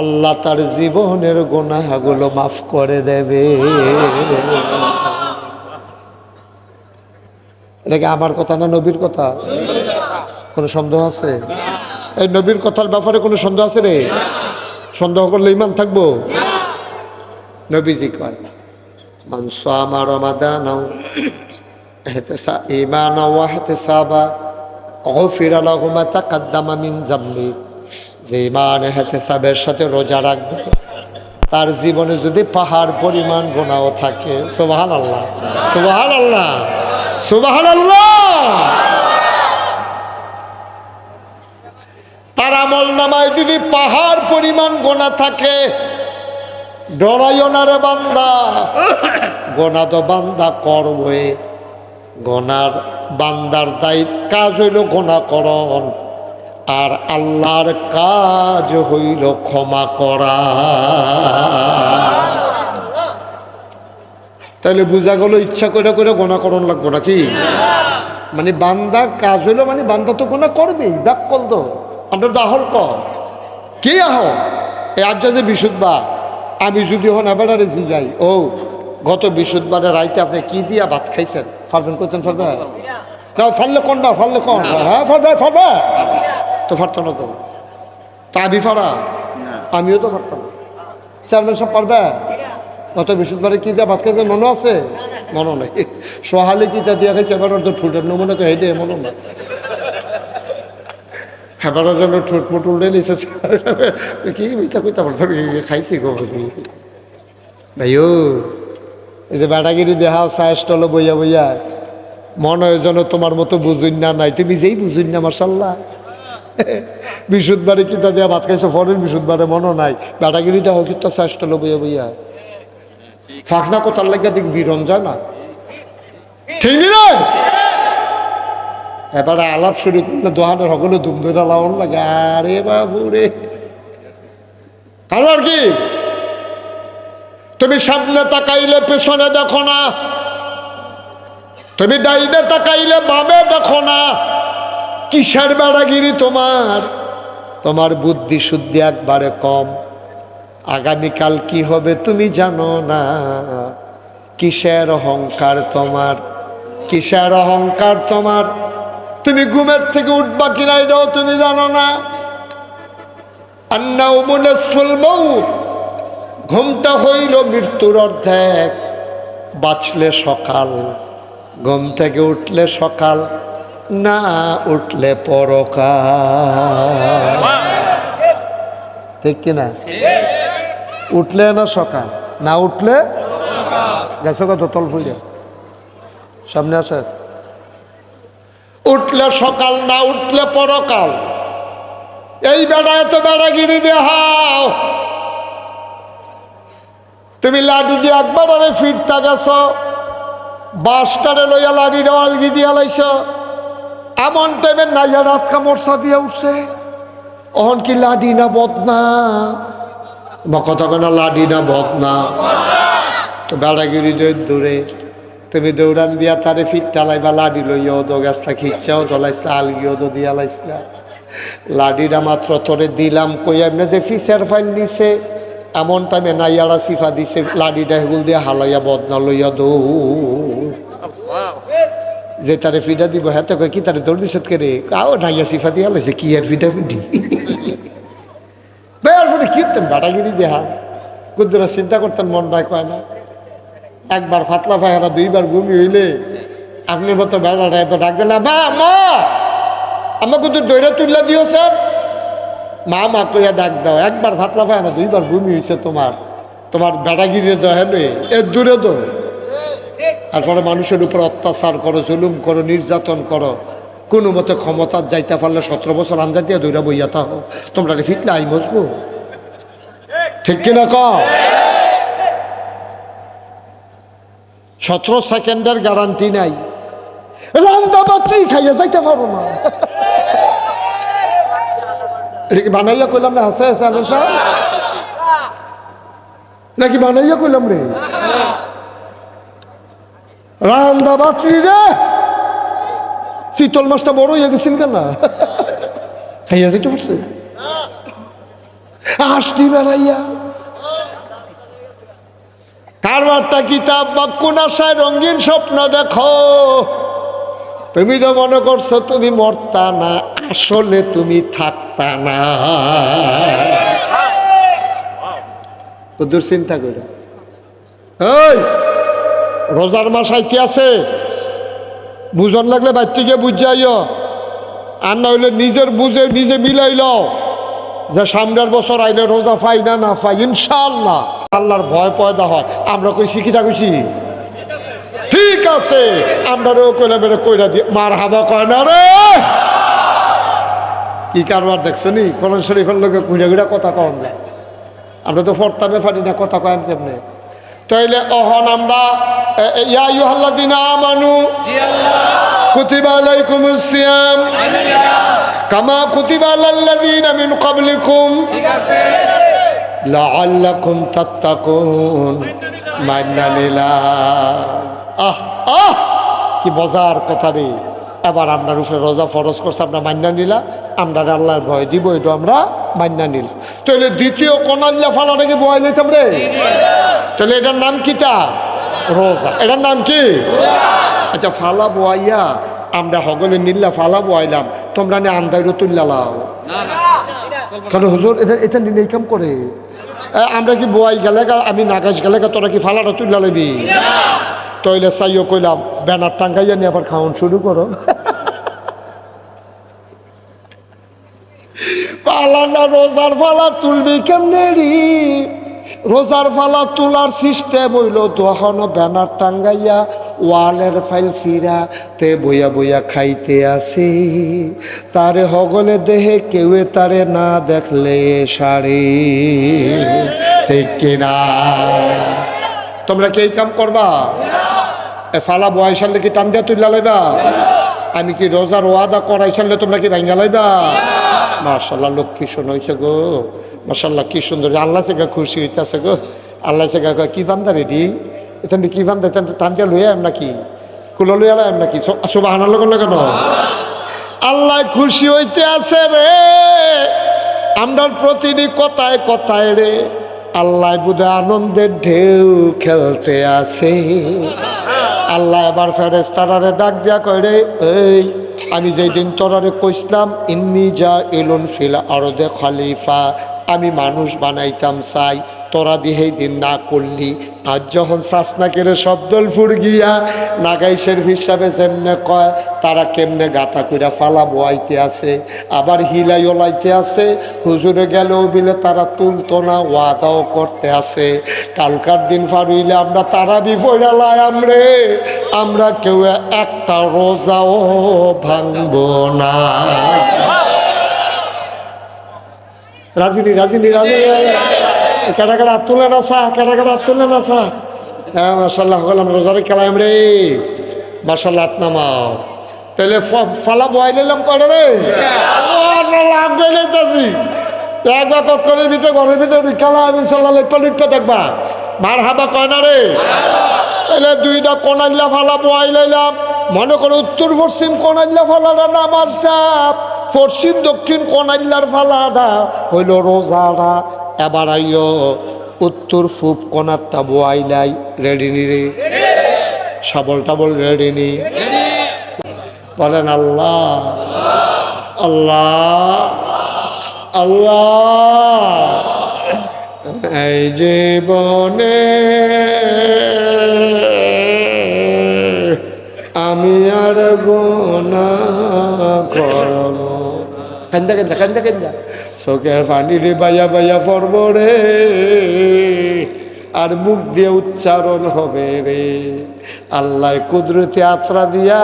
আল্লাহ তার জীবনের গুনাহগুলো মাফ করে দেবে এটা কি আমার কথা না নবীর কথা কোনো সন্দেহ আছে এই নবীর কথার ব্যাপারে কোনো সন্দেহ আছে রে সন্দেহ করলে ইমান থাকবো নবীজি কয় মান সামা রমাদানাও ঈমানা ওয়া ইহতিসাবা গফিরা লাহু মা তাকাদ্দামা মিন যামবি যে ঈমান ইহতিসাবের সাথে রোজা রাখবে তার জীবনে যদি পাহাড় পরিমাণ গুনাহ থাকে সুবহানাল্লাহ সুবহানাল্লাহ সুবহানাল্লাহ তার আমল নামায় যদি পাহাড় পরিমাণ গুনাহ থাকে ডরাইও না রে বান্দা গুনাহ তো বান্দা করবে গুনার বান্দার দায়িত্ব কাজ হইল গুনাহ করণ আর আল্লাহর কাজ হইল ক্ষমা করা তাহলে বুঝা গেল ইচ্ছা করে করে গোনা করণ লাগবো নাকি মানে বান্দার কাজ হইলো মানে বান্দা তো গোনা করবেই ব্যাক কল তো আমরা তো আহল কর কে আহ এই আজ যে বিশুদ্ধবার আমি যদি হন এবারে জি যাই ও গত বিশুদ্ধবারে রাইতে আপনি কি দিয়া ভাত খাইছেন ফারবেন করতেন ফারবে না ফারলে কোন না ফারলে কোন হ্যাঁ ফারবে ফারবে তো ফারতো না তো তা আমি ফারা আমিও তো ফারতাম চেয়ারম্যান সব পারবে গত বৃহস্পতিবারে কি দিয়া ভাত খাইছে মনে আছে মনে নাই সোহালি কি দিয়া খাইছে এবার তো ঠুটের নমুনা তো হেঁটে মনে না এবার যেন ঠোঁট মুট উল্টে নিছে কি মিথ্যা কইতে পারতাম খাইছি গো ভাইও এই যে বেটাগিরি দেখাও চায় স্টলে বইয়া বইয়া মনে হয় যেন তোমার মতো বুঝুন না নাই তুমি যেই বুঝুন না মার্শাল্লাহ বৃহস্পতিবারে কিতা দিয়া ভাত খাইছো পরের বৃহস্পতিবারে মনে নাই বেটাগিরি দেখাও কিন্তু চায় স্টলে বইয়া বইয়া ফাঁকনা কোথার লাগিয়া দিক বিরন যায় না ঠিক নি রে এবারে আলাপ শুরু করলে দোহানের সকলে ধুম ধরে লাউন লাগে আরে বাবু রে কারণ আর কি তুমি সামনে তাকাইলে পেছনে দেখো না তুমি ডাইনে তাকাইলে বামে দেখো না কিসের বেড়াগিরি তোমার তোমার বুদ্ধি শুদ্ধি একবারে কম আগামীকাল কি হবে তুমি জানো না কিসের অহংকার তোমার কিসের অহংকার তোমার তুমি ঘুমের থেকে উঠবা কিনা এটাও তুমি জানো না আন্নাউমু নিসফুল মাউত ঘুমটা হইল মৃত্যুর অর্ধেক বাঁচলে সকাল ঘুম থেকে উঠলে সকাল না উঠলে পরকাল ঠিক কিনা উঠলে না সকাল না উঠলে গেছো কত তল ফুলে সামনে আসে উঠলে সকাল না উঠলে পরকাল এই বেড়া এত বেড়াগিরি দেখাও, তুমি লাঠি দিয়ে একবার আরে ফিরতা গেছ, বাসটারে লইয়া লাঠিটা আলগি দিয়া লাইছ, এমন টাইমে নাইয়া রাত কামড়সা দিয়ে উঠছে, অহন কি লাঠি না বদনা? বা কথা কেনা লাঠি না বদনা? তো বেড়াগিরি দূরে তুমি দৌড়ান দিয়া তারে ফিরটা লাইবা, লাঠি লইয়াও দো গাছটা খিচ্ছাও দলাইছলা, আলগিও দো দিয়া লাইছলা। লাঠিটা মাত্র তোরে দিলাম কই এমনি যে ফিসের ফাইল নিছে, এমন টাইমে নাইয়ারা সিফা দিছে, লাঠিটা হেগুল দিয়ে হালাইয়া বদনা লইয়া দৌ যে তারে ফিটা দিব। হ্যাঁ তো কই কি তারে দৌড় দিছে কে রে? কাও নাইয়া সিফা দিয়া লাইছে, কি আর ফিটা ফিটি বের ফোনে কি করতেন বাটাগিরি দেহা কুদ্দুরা চিন্তা করতেন, মন নাই কয় না। একবার ফাতলা পায়খানা দুইবার ঘুমি হইলে আপনি মতো বেড়াটা এত ডাক দিলেন, মা মা আমার কিন্তু দৈরা তুললা দিও স্যার, মা মা কইয়া ডাক দাও। একবার ফাতলা পায়খানা দুইবার ঘুমি হয়েছে তোমার, তোমার বেড়াগিরির দহেনে এর দূরে দো। তারপরে মানুষের উপর অত্যাচার করো, জুলুম করো, নির্যাতন করো, কোনো মতে ক্ষমতার যাইতে পারলে 17 বছর আঞ্জা দিয়ে দৈরা বইয়া থাকো, তোমরা ফিটলে আই বসবো, ঠিক কিনা ক? 17 সেকেন্ডের গ্যারান্টি নাই, রান্দা বাচ্চি খাইয়া যাইতে পারবো না। এটা কি বানাইয়া কইলাম না? হাসে হাসে নাকি বানাইয়া কইলাম রে? রান্দা বাচ্চি রে, শীতল মাছটা বড় হয়ে গেছিল কেন? খাইয়া যাইতে পারছে আসটি বেড়াইয়া। কারবারটা কিতাব বা কোন আশায় রঙিন স্বপ্ন দেখো, তুমি তো মনে করছো তুমি মরতা না, আসলে তুমি থাকতা না। চিন্তা করে এই রোজার মাস আইতে আছে, বুঝন লাগলে বাইর থেকে বুঝাইও, আর না হইলে নিজের বুঝে নিজে মিলাইল যে সামনের বছর আইলে রোজা পাই না না পাই ইনশাআল্লাহ। আল্লাহর ভয় পয়দা হয়। আমরা কইছি কিতা কইছি? ঠিক আছে, আমরাও কইলা বেড়ে কইরা দিয়ে মার হাবা কয় না রে। কি কারবার দেখছো নি? কোরআন শরীফের লোকে ঘুরে ঘুরে কথা কন যায়, আমরা তো ফরতামে পারি না কথা কয়েন কেমনে। তাইলে অহন আমরা ইয়া আইয়ুহাল্লাযিনা আমানু কুতিবা আলাইকুমুস সিয়াম কামা কুতিবা আলাল্লাযিনা মিন ক্বাবলিকুম লাআল্লাকুম তাত্তাকুন। মান্না লিল্লাহ। আহ আহ কি মজার কথা রে। এবার আপনার উপরে রোজা ফরজ করছে, আমরা মান্না নিলা, আমরা আল্লাহর ভয় দিব, এটা আমরা মান্না নিল। তাহলে দ্বিতীয় কোনাল্লা ফালাটাকে বয় নিতাম রে। তাহলে এটার নাম কিটা? রোজা। এটার নাম কি? আচ্ছা, ফালা বয়াইয়া আমরা হগলে নিল্লা ফালা বয়াইলাম, তোমরা নে আন্দাইরও তুল্লা লাও। কারণ হুজুর এটা নিলে কাম করে, আমরা কি বয়াই গেলে আমি নাগাজ গেলে তোরা কি ফালাটা তুল্লা লাবি? তইলে চাইও কইলাম ব্যানার টাঙ্গাইয়া নিয়ে আবার খাওয়ান শুরু করো। পালানা রোজার ফালা তুলবি কেমনে রে? রোজার ফালা তোলার সিস্টেম হইল তখন ব্যানার টাঙ্গাইয়া ওয়ালের ফাইল ফিরা তে বইয়া বইয়া খাইতে আসে, তারে হগলে দেহে কেউ তারে না দেখলে সারে, ঠিক কিনা? তোমরা কি এই কাম করবা? ফালা বয়সালে কি টান দিয়া তুইলা লাইবা? আমি কি রোজার ওয়াদা করাইছালে তোমরা কি ভাঙ্গা লাইবা? মাশাআল্লাহ, লক্ষ্মী শোন হয়েছে গো, মাশাআল্লাহ কি সুন্দর। আল্লাহ সেগা খুশি হইতেছে গো। আল্লাহ সেগা কি বান্দা রেডি, এখান কি বান্দা টান দিয়া লইয়া এম নাকি কুলো লইয়া এম নাকি? সুবহানাল্লাহ কেন? আল্লাহ খুশি হইতে আছে রে আমরা প্রতিটি কথায় কথায় রে। আল্লাহ বুঝে আনন্দের ঢেউ খেলতে আছে। আল্লাহ এবার ফেরেশতারে ডাক দিয়া কয় রে, এই আমি যেই দিন তোরারে কইসলাম ইন্নি যা এলুন ফিল আরদে খলিফা, আমি মানুষ বানাইতাম চাই, তোরা দিহেই দিন না করলি। আজ যখন সাসনাকের শব্দল ফুর গিয়া নাগাইশের হিসাবে যেমনে কয় তারা কেমনে গাথা কইরা ফালা বয়াইতে আছে, আবার হিলাই ওলাইতে আছে। হুজুরে গেলেও বিলে তারা তুলতো না, ওয়াদাও করতে আছে কালকার দিন ফারুইলে আমরা তারা বিফইরা লাই আমরে, আমরা কেউ একটা রোজাও ভাঙব না। রাজিনী রাজিনী রাজিনী কেটা কেটা তুলে না সা কেটা কেটা তুলে না সা হ্যাঁ মার্শাল্লাহ বললাম রোজারে খেলাম রে মার্শাল্লাহ নামাও তাহলে ফালা বয় নিলাম করে রে লাভ গেলেছি একবার তৎকালের ভিতরে ঘরের ভিতরে খেলা ইনশাল্লাহ লিপ্পা লিপ্পা দেখবা মার হাবা কয় না রে তাহলে দুইটা কোনাইলা ফালা বয় লাইলাম মনে করো উত্তর পশ্চিম কোনাইলা ফালাটা নামাজটা পশ্চিম দক্ষিণ কোনাইল্লার ফালাটা হইল রোজাটা এবার আইও উত্তর পূব কোনারটা বয়াইলাই রেডিনি রে শাবল টাবল রেডিনি বলেন আল্লাহ আল্লাহ আল্লাহ এই জীবনে আমি আর গুনাহ করব কান্দা কান্দা কান্দা কান্দা চোখের পানি রে বাইয়া বাইয়া পড়ব রে আর মুখ দিয়ে উচ্চারণ হবে রে আল্লাহ কুদরতি আত্রা দিয়া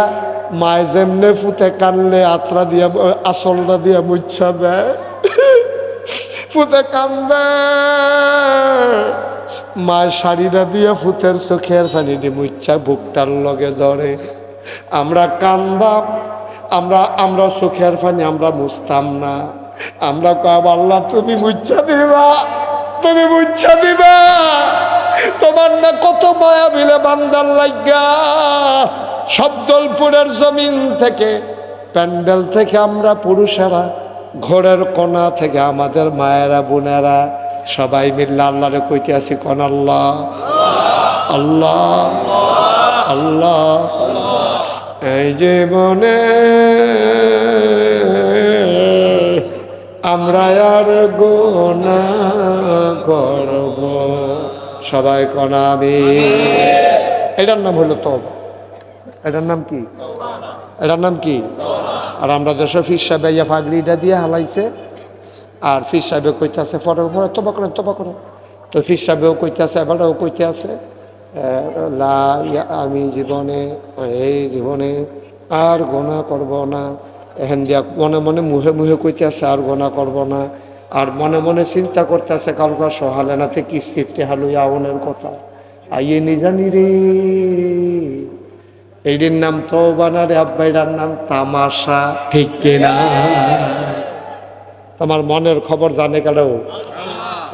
মায় যেমনে ফুতে কানলে আত্রা দিয়া আসলটা দিয়া মুচ্ছা দেয় ফুতে কান্দে মায়ের শাড়িটা দিয়া ফুতের চোখের পানি দিয়ে মুচ্ছা বুকটার লগে ধরে আমরা কান্দাম আমরা চোখের পানি আমরা মুছতাম না আমরা কব আল্লাহ তুমি মুচ্ছা দিবা তুমি মুচ্ছা দিবা তোমার না কত মায়া মিলে বান্দার লাগা শব্দলপুরের জমিন থেকে প্যান্ডেল থেকে আমরা পুরুষেরা ঘরের কোনা থেকে আমাদের মায়েরা বোনেরা সবাই মিল্লা আল্লাহরে কইতে আছি কোন আল্লাহ আল্লাহ আল্লাহ এই জীবনে আমরা আর গুনাহ করব সবাই কনাবি এটার নাম হলো তওবা এটার নাম কি এটার নাম কি আর আমরা দেশে ফির সাহেব ইয়া ফাগলিটা দিয়ে হালাইছে আর ফির সাহেবে কইতেছে পরে পরে তবা করেন তো ফির সাহেবেও কইতেছে এবারও কইতে আছে আমি এই জীবনে আর গোনা করব না এখান দিয়া মনে মনে মুহে মুহে কইতে আছে আর গোনা করব না আর মনে মনে চিন্তা করতে আছে কালকা সহালে নাতে কিস্তিরতে হালুই আউনের কথা আইয়ে নি জানি রে এইটির নাম তওবা না রে আব্বা এটার নাম তামাশা ঠিক কিনা তোমার মনের খবর জানে কালেও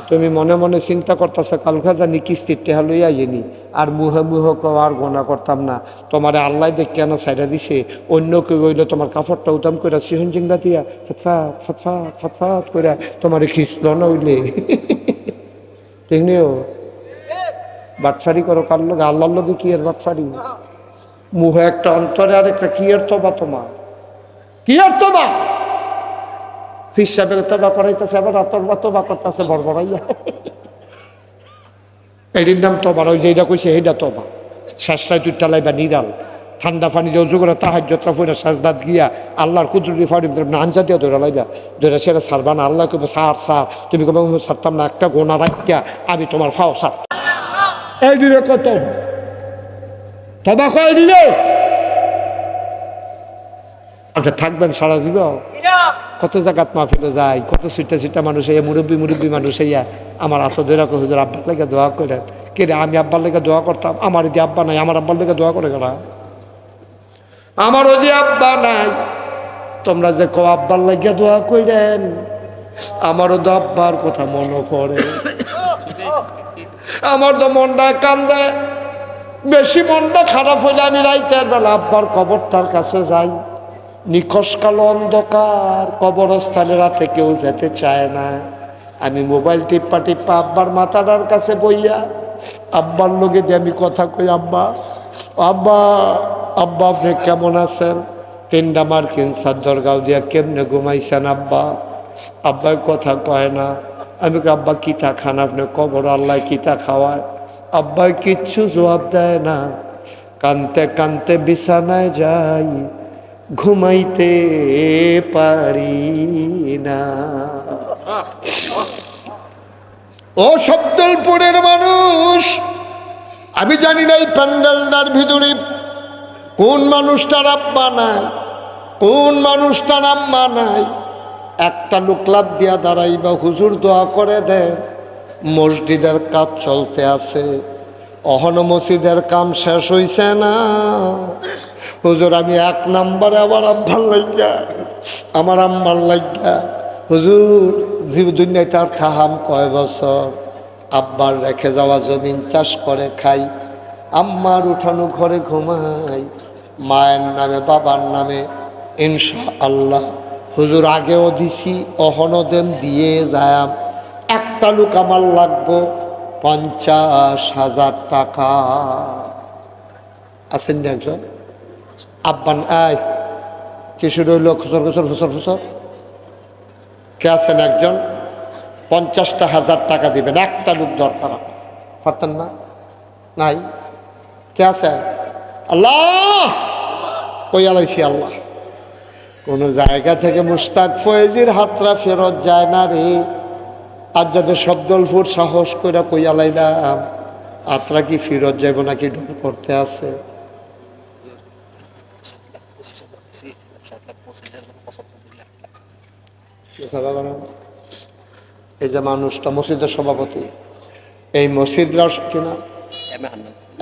তুমি মনে মনে চিন্তা করতেছ কালকা জানি কিস্তির টেহা লইয়া আইনি আর মুহে মুহে আর গোনা করতাম না তোমার আল্লাহ দেখ কেন সাইডা দিছে অন্য কেউ হইলে তোমার কাপড়টা উদাম করে সিহন জিঙ্গা দিয়া ফটফাট ফটফাট ফটফাট করে তোমার খিঁচল না হইলে ঠিক নিও বাটফারি করো কার লোক আল্লাহর লোকে কি এর বাটফারি মুহে একটা অন্তরে আর একটা কি এর তোবা তোমার কি এর তোবা ফির সাহেবের তোবা করাইতেছে আবার তোবা করতেছে বড়বড়াইয়া এটির নাম তোবা ওই যেটা কইছে এইটা তোবা শ্বাসটাই তুই টালাইবা নিরাল ঠান্ডা পানি দিয়ে উজু করে তাহাজ্জুদটা পড়ে সাজদাত গিয়া আল্লাহর কুদরতি ফাড়ি আঞ্জা দিয়ে ধরে লাইবা ধরে সেটা ছাড়বা না আল্লাহ কবে সার তুমি কবে ছাড়তাম না একটা গোনা রাখিয়া আমি তোমার ফাও সার এই দিলে কত তোবা কয় দিলে আচ্ছা থাকবেন সারা জীব কত জায়গাত মাহফিলে যায় কত ছুটা মানুষ এই মুরব্বী মানুষ ইয়া আমার আত ধরে হুজুর আব্বার লেগে দোয়া করেন কে রে আমি আব্বার লেগে দোয়া করতাম আমার যদি আব্বা নাই আমার আব্বার লেগে দোয়া করে গেলা আমারও যে আব্বা নাই তোমরা যে কো আব্বার লেগে দোয়া করেন আমারও তো আব্বার কথা মনে পড়ে আমার তো মনটা কান্দে বেশি মনটা খারাপ হইলে আমি রাইতের বেলা আব্বার কবরটার কাছে যাই নিকশ কালো অন্ধকার কবরস্থানে রাতে কেউ যেতে চায় না আমি মোবাইল টিপ্পা আব্বার মাথাটার কাছে বইয়া আব্বার লোকে দিয়ে আমি কথা কই আব্বা আব্বা আব্বা আপনি কেমন আছেন তিনটা মার্কিন চাদর গাও দিয়া কেমনে ঘুমাইছেন আব্বা আব্বাই কথা কয় না আমি আব্বা কিতা খান আপনি কবর আল্লাহ কিতা খাওয়ায় আব্বাই কিচ্ছু জবাব দেয় না কানতে কানতে বিছানায় যাই ঘুমাইতে পারি না ও শব্দলপুরের মানুষ আমি জানি না এই প্যান্ডেলটার ভিতরে কোন মানুষটার আব্বা নাই কোন মানুষটার আম্মা নাই একটা লোক লাভ দিয়া দাঁড়াইবা, হুজুর দোয়া করে দেন। মসজিদের কাজ চলতে আছে, অহনো মসজিদের কাম শেষ হইছে না। হুজুর আমি 1 নম্বরে আমার আব্বার লাগিয়া, আমার আম্মার লাগিয়া, হুজুর জীব দুনিয়ায় তার থাহাম কয় বছর। আব্বার রেখে যাওয়া জমিন চাষ করে খাই, আম্মার উঠানো ঘরে ঘুমাই, মায়ের নামে বাবার নামে ইনশা আল্লাহ। হুজুর আগেও দিছি, অহনো দেন দিয়ে যায়াম। একটা লোক আমার লাগবো 50,000 টাকা। আছেন না একজন? আব্বান আয় কিছু রইল, খুচর খুচর খুচর খুচর। কে আছেন একজন? 50,000 টাকা দিবেন, একটা লোক দরকার। পারতেন না? নাই? কে আছে? আল্লাহ কই আলাইছি আল্লাহ। কোন জায়গা থেকে মুস্তাক ফয়েজির হাতরা ফেরত যায় না রে। আজ যাদের শব্দলপুর সাহস করে কই আলাইলাম, আত্রা কি ফেরত যাইব নাকি ঢোল করতে আছে? এই যে মানুষটা মসজিদের সভাপতি, এই মসজিদরা কিনা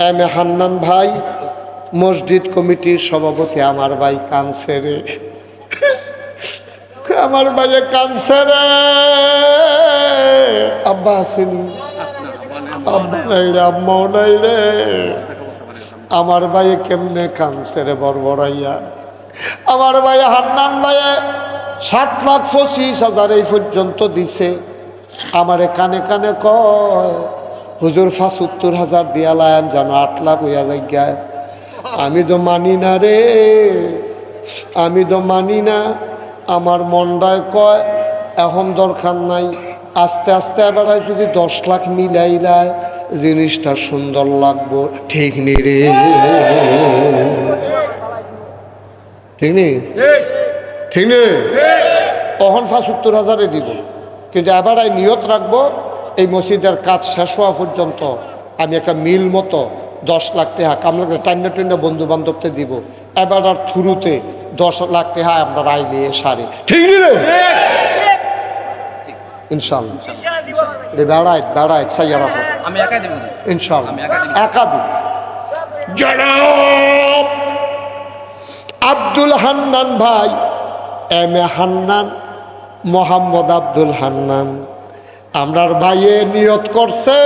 এম এ হান্নান ভাই মসজিদ কমিটির সভাপতি। আমার ভাই কানছে রে, আমার ভাইয়ে কানছে রে। আব্বা আসেনি, আব্বা নাই রে, আম্মাও নাই রে। আমার ভাইয়ে কেমনে কানছে রে বড়বড়াইয়া। আমার ভাই হান্নান ভাইয়ে 7,25,000 এই পর্যন্ত দিছে। আমারে কানে কানে কয় হুজুর 75,000 দিয়ালাম যেন 8 লাখ হইয়া যায়। আমি তো মানি না রে, আমি তো মানি না। আমার মনটায় কয় এখন দরকার নাই, আস্তে আস্তে এবার যদি 10 লাখ মিলাইলায় জিনিসটা সুন্দর লাগবো। ঠিক নেই রে, ঠিক নেই, ঠিক নেই। অহন 75,000 দিব, কিন্তু এবার নিয়ত রাখবো এই মসজিদের কাজ শেষ হওয়া পর্যন্ত আমি একটা মিল মতো 10 লাখ টাকা কামলা টান্না টান্না বন্ধু বান্ধবকে দিব। এবার আর থ্রুতে 10 লাখ টাকা আমরা রায় নিয়ে সারি। ঠিক রে ইনশাল্লাহ। বেড়ায় বেড়ায় সাইয়ারা আমি একাই দেব ইনশাল্লাহ, একা দিব। জনাব আব্দুল হান্নান ভাই, এম এ হান্নান, মোহাম্মদ আব্দুল হান্নান, আমরার ভাইয়ে নিয়ত করছে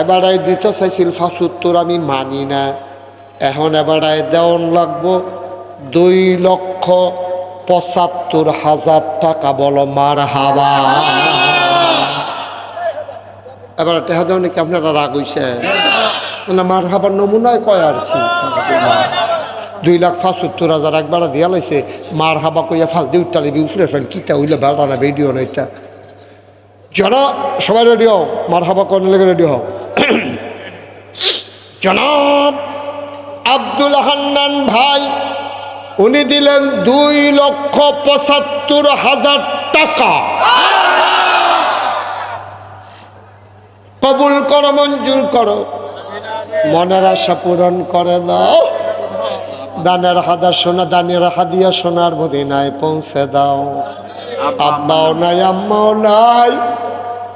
এবারে দিতে চাইছিল 75, আমি মানি না। এখন এবারে দেওয়ান লাগবো 2,75,000 টাকা। বলো মার হাবা। এবার টেহা দেওয়া নাকি আপনারা রাগ হইছে না? মার হাবার নমুনায় কয় আর কি। 2,75,000 একবার দিয়া লাইছে। মার হাবা কইয়া ফাল দিয়ে উঠতে লিবি উফরে ফেল কিতা হইলে বেড়া না ভিডিও না এটা। জানা সবাই রেডি হও, মার হাবা কর্নে লেগে রেডি হও। জনাব আব্দুল হান্নান ভাই উনি দিলেন 2,75,000 টাকা। কবুল করো, মঞ্জুর করো, মনের আশা পূরণ করে দাও। দানের হাদা সোনা, দানের হাদিয়া সোনার মদিনায় পৌঁছে দাও। আব্বাও নাই, আম্মাও নাই,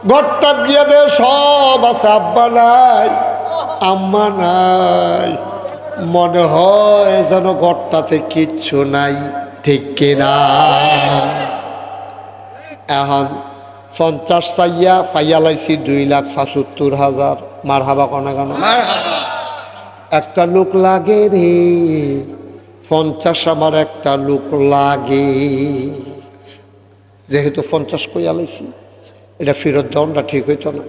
ঘরটা দিয়ে দে সব আছে। আব্বা নাই, আম্মা নাই, মনে হয় যেন ঘরটাতে কিচ্ছু নাই। ঠিক কিনা? এখন 50 চাইয়া পাইয়া লাইছি 2,75,000। মার হাবা কনে কেন? একটা লোক লাগে রে, 50 আমার একটা লোক লাগে। যেহেতু 50 কইয়া লাইছি, এটা ফেরত দেওয়াটা ঠিক হইতো না।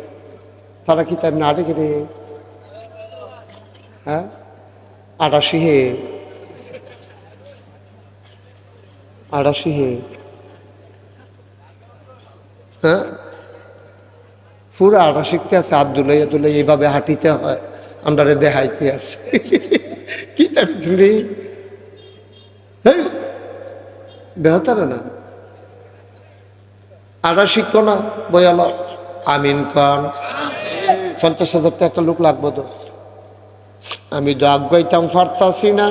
তারা কি তাই না ডেকে রে? হ্যাঁ 88 হে, 88 হে। হ্যাঁ পুরো 88তে আছে। হাত দুলাই দুলাই এইভাবে হাঁটিতে হয়, আমরা দেখাইতে আছে। কি তারি বেহতারে না 88 কোনা বয়াল। আমিন খান 50,000 টাকা একটা লোক লাগবো তো। আমি তো আগাইতাম পারতাছি না।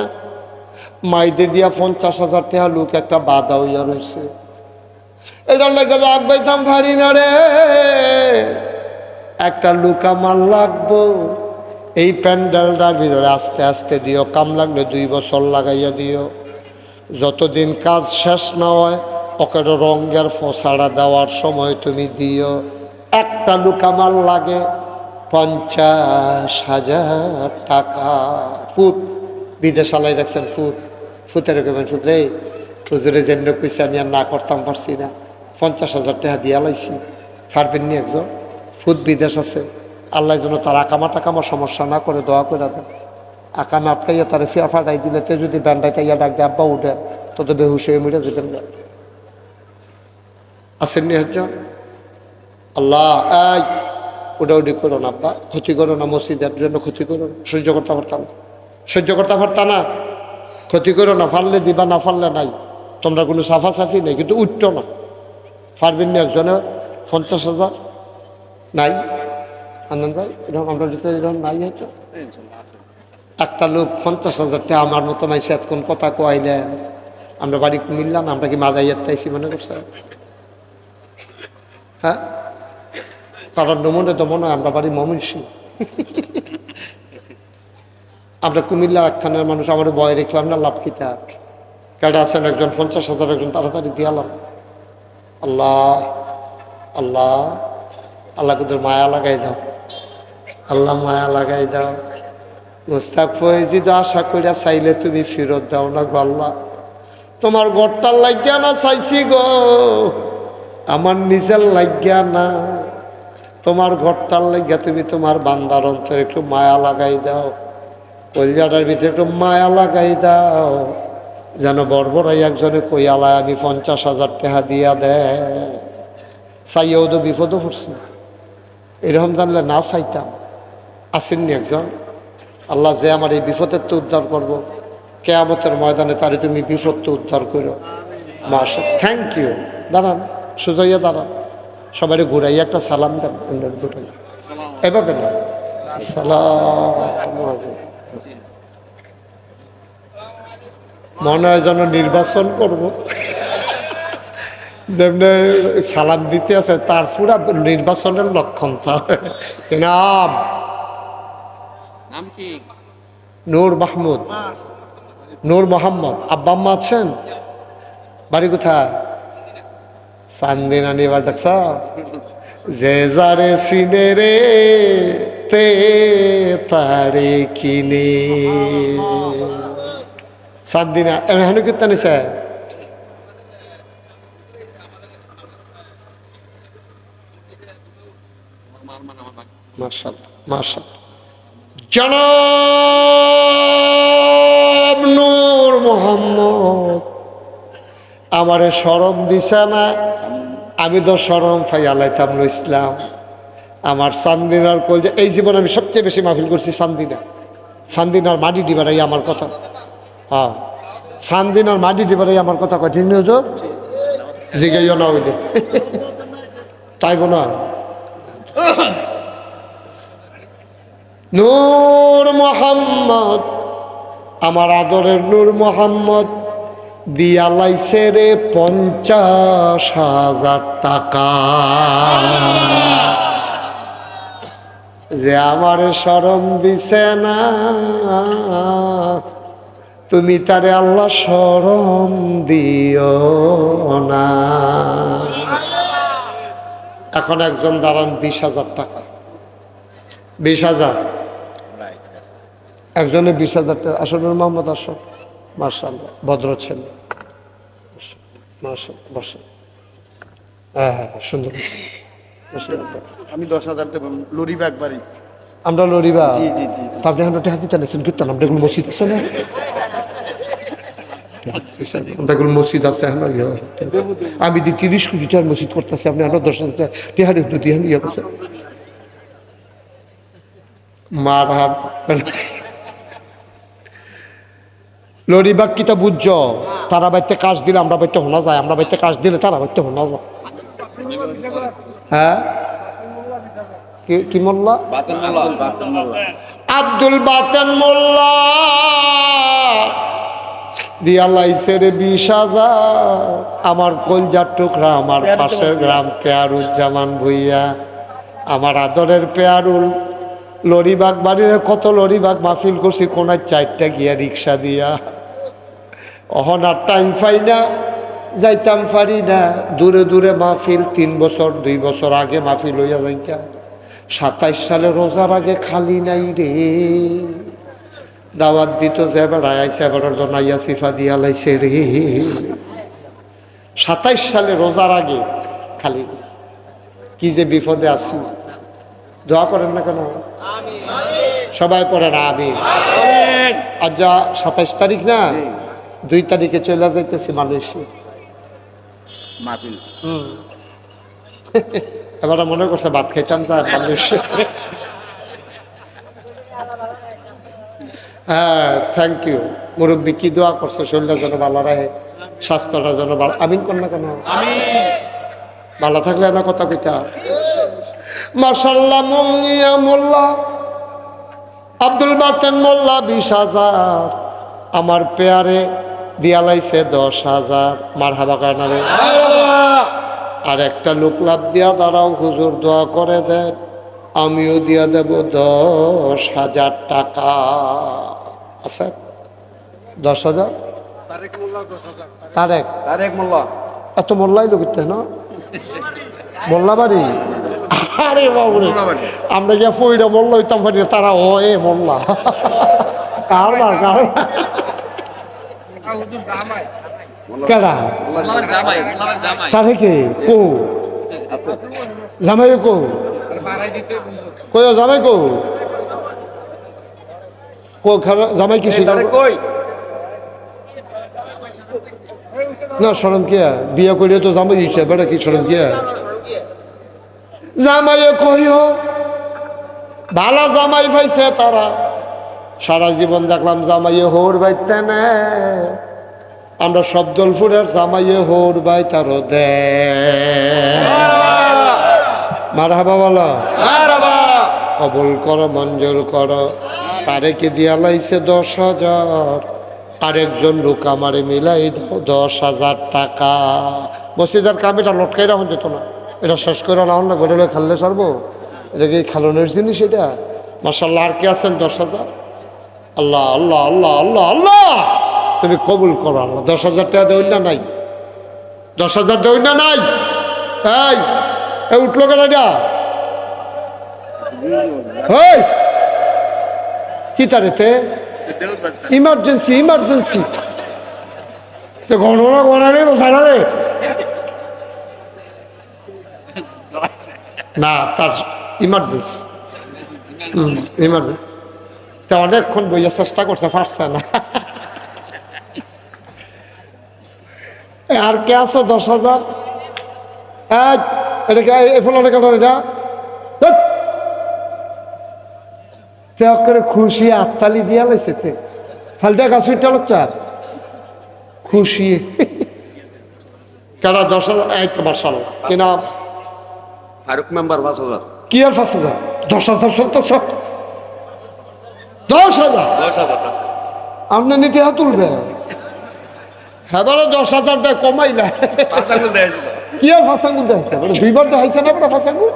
মাইদে দিয়া 50,000 টাকা লোক একটা বাধা হইয়া রয়েছে। এটার লেগে লাভ পাইতাম ভারি না রে, একটা লুকা মাল লাগবো এই প্যান্ডেলটার ভিতরে আস্তে আস্তে দিও, কাম লাগলে 2 বছর লাগাইয়া দিও, যতদিন কাজ শেষ না হয় ওকে রঙের ফসাড়া দেওয়ার সময় তুমি দিও। একটা লুকা মাল লাগে 50,000 টাকা ফুট। বিদেশ আলাই রাখছেন ফুট, ফুটের রকমের ফুট রে, হুজুরে যেমনি কইছে আমি আর না করতাম পারছি না, 50,000 টাকা দিয়া লাইছি। পারবেন নি একজন ফুট বিদেশ আছে, আল্লাহ যেন তার আকামা টাকামা সমস্যা না করে দোয়া করে দেন। আকামে আটকাইয়া তার ফিয়া ফাটাই দিলে তে যদি ব্যান্ডাইটা ইয়া ডাক দিয়ে আব্বা উঠে তো তো বেহুশ হয়ে মিটে যেতেন না। আসেননি একজন? আল্লাহ এই উডাউডি করো না আব্বা, ক্ষতি করো না, মসজিদের জন্য ক্ষতি করো না, সহ্য করতে পারতাম না, সহ্য করতে পারতাম না, ক্ষতি করো না, ফাললে দিবা না ফাললে নাই, তোমরা কোনো সাফাসাফি নেই, কিন্তু উঠতো না। পারবেন না একজনের 50,000 নাই? আনন্দ ভাই এরকম আমরা যদি এরকম নাই হয়তো একটা লোক 50,000 টাকা আমার মতো মাইসে এতক্ষণ কথা কোয়াইলেন, আমরা বাড়ি মিললাম, আমরা কি মাজাইয়ার চাইছি মনে করছে? হ্যাঁ, কারণ নমনে তো মনে হয় আমরা বাড়ি মমিনসি। আমরা কুমিল্লা একখানের মানুষ, আমার বয় রেখলাম না, লাভ কিতা কেটা আছেন একজন 50,000, একজন তাড়াতাড়ি দিয়ালাম। আল্লাহ আল্লাহ আল্লাহ তোদের মায়া লাগাই দাও, আল্লাহ মায়া লাগাই দাও। মুস্তাক ফয়েজি তো আশা করিয়া চাইলে তুমি ফেরত দাও না গো আল্লাহ, তোমার ঘরটার লাগিয়া না চাইছি গো, আমার নিজের লাগিয়া না, তোমার ঘরটার লাগিয়া তুমি তোমার বান্দার অন্তরে একটু মায়া লাগাই দাও, কলিজাটার ভিতরে একটু মায়া লাগাই দাও, যেন বড়বড়াই একজনে কই আলায় আমি 50,000 টাকা দিয়া দেয়। চাইয়াও তো বিপদও পড়ছি, এরকম জানলে না চাইতাম। আসেননি একজন? আল্লাহ যে আমার এই বিপদের তো উদ্ধার করবো, কেয়ামতের ময়দানে তারে তুমি বিপদ তো উদ্ধার করো। মাশা থ্যাংক ইউ। দাঁড়ান, সুজাইয়া দাঁড়ান, সবাই ঘুরাইয়া একটা সালাম দেন, ঘুরাইয়া এভাবে না, সালাম। মনে হয় যেন নির্বাচন করব, যেমনি সালাম দিতে আছে তার পুরা নির্বাচনের লক্ষণ। তার নাম নূর মাহমুদ, নূর মোহাম্মদ। আব্বা আম্মা আছেন? বাড়ি কোথায়? চান্দিনা নিবার দেখছ? যে যারে সিনে রে তে তারে কিনে। চান্দিনা এমন কীর্তন নিছে? মাশাআল্লাহ মাশাআল্লাহ। জনাব নূর মোহাম্মদ আমারে শরম দিছে না, আমি তো শরম ফাইয়ালাইতাম ইসলাম। আমার চান্দিনার কল যে এই জীবনে আমি সবচেয়ে বেশি মাহফিল করছি চান্দিনা, চান্দিনার মাটি ডিবারাই আমার কথা। হ্যাঁ, চান্দিনার মাটি ডিবারাই আমার কথা কঠিন নিউজ জিগাইও না হইলে তাইব না। নূর মোহাম্মদ আমার আদরের নূর মোহাম্মদ দিয়া লাইছে রে 50,000 টাকা, যে আমার শরম দিছে না, তুমি তারে আল্লাহ শরম দিও না। এখন একজন দাঁড়ান 20,000 টাকা, 20,000 একজনে 20,000 টাকা। আসলে মোহাম্মদ আসল, মাশাআল্লাহ ভদ্র ছেলে, মাশাআল্লাহ বসে। হ্যাঁ হ্যাঁ সুন্দর। আমি 10,000 দেব, লরিবাগ বাড়ি। আমরা লরিবা? জি জি জি। আপনি এখন টাকা দিতে নিয়েছেন কীর্তন, আমরা এগুলো মসজিদ আছে না, এগুলো মসজিদ আছে। আমি 30 কোটি টাকার মসজিদ করতেছি, আপনি আরো 10,000 টাকা ইয়ে করছেন। মার হাব লরিবাগ কিতা বুঝছ? তারা বাড়িতে কাজ দিলে আমরা বাড়িতে হোনা যায়, আমরা বাড়িতে কাজ দিলে তারা বাড়িতে হোনা যায়। হ্যাঁ কি মোল্লা? আব্দুল বাতেন মোল্লা দিয়া লাইছে রে 20,000। আমার কলজার টুকরা, আমার পাশের গ্রাম পেয়ারুজ্জামান ভুইয়া, আমার আদরের পেয়ারুল লরিবাগ বাড়ির কত লরিবাগ মাহফিল করছি, কোনার 4টা গিয়া রিক্সা দিয়া। অহন আর টাইম পাই না, যাইতাম পারি না। দূরে দূরে মাহফিল, 3 বছর 2 বছর আগে মাহফিল হইয়া যাইতা। 27 সালে রোজার আগে খালি নাই রে। দাওয়াত দিত যে বেড়ায় আইসা বেড়ার জন্য আইয়া সিফা দিয়া লাইছে রে। 27 সালে রোজার আগে খালি। কি যে বিপদে আছি, দোয়া করেন না কেন? সবাই পড়েন আমিন। আজ যা 27 তারিখ না, 2 তারিখে চলে যাইতেছি মালয়েশিয়া। এবার মনে করছে ভাত খাইতাম যা মালয়েশিয়া। হ্যাঁ, থ্যাংক ইউ মুরব্বী। কি দোয়া করছে, শরীরটা যেন ভালো রাখে, স্বাস্থ্যটা যেন ভালো। আমিন কর না কেন? ভালো থাকলে না কথা কইতা। মাশাআল্লাহ। মুঙ্গিয়া মোল্লা আব্দুল বাতেন মোল্লা 20,000। আমার পেয়ারে দিয়া লাইছে 10,000। মারহাবা কানারে। আর একটা লোক লাভ দিয়া দাঁড়াও, হুজুর দোয়া করে দেন, আমিও দিয়া দেব 10,000 টাকা। আচ্ছা, 10,000? তারেক মোল্লা। এত মোল্লাই লোক না? মোল্লা বাড়ি? আরে বাবুরে, আমরা গিয়া ফইরা মোল্লা হইতাম পারি, তারা ও এ মোল্লা। কারবার কেডা তারে কে কো জামাই কো কই জামাই কো কো জামাই কি শিকার কই না? শরম কে বিয়ে করিয়ে তো জামাই দিচ্ছে, বেটা কি শরম কে? জামাইয়ে কইও ভালো জামাই পাইছে তারা। সারা জীবন দেখলাম জামাইয়ে হোর বাইতে না। আমরা শব্দলপুরের জামাইয়ে হোর বাই তারও দে। মারহাবা বলো, কবুল করো, মঞ্জুর করো। তারেকে দিয়া লাইছে 10,000। আরেকজন লোক আমারে মিলাই দাও 10,000 টাকা। মসজিদের কামিটা লটকাই রাখুন যেত না, এটা শেষ করে রাখুন না, ঘরে খাললে সারবো। এটা কি খালনের জিনিস এটা? মাশাআল্লাহ। আর কি আছেন 10,000? আল্লাহ আল্লাহ আল্লাহ আল্লাহ আল্লাহ, তুমি কবুল করো আল্লাহ। 10,000 টাকা দেউন না নাই? 10,000 দেউন না নাই? এই উঠলো কেন এটা? এই কি তারেতে ইমার্জেন্সি ইমার্জেন্সি তো গণনা গণালে বসারা রে না, তার ইমার্জেন্সি ইমার্জেন্সি। তা অনেকক্ষণ বইয়া চেষ্টা করছে, পারছে না। আর কে আছো 10,000? এটা ফলনে কাটার এটা করে খুশি আত্মালি দিয়া লাইছে ফালতে গাছটা লচ্চা খুশি কারা 10,000। এই তো মাশাআল্লাহ। কি নাম? ফারুক মেম্বার 5,000। কি আর 5,000? 10,000 চলতেছ? 10,000 আপনি নিতে তুলবে? হ্যাঁ, 10,000 দেয় কমাই না। কি আর ফাঁসাঙ্গুল দেখাইছে? 2বার দেখাইছে না বড় ফাঁসাঙ্গুল।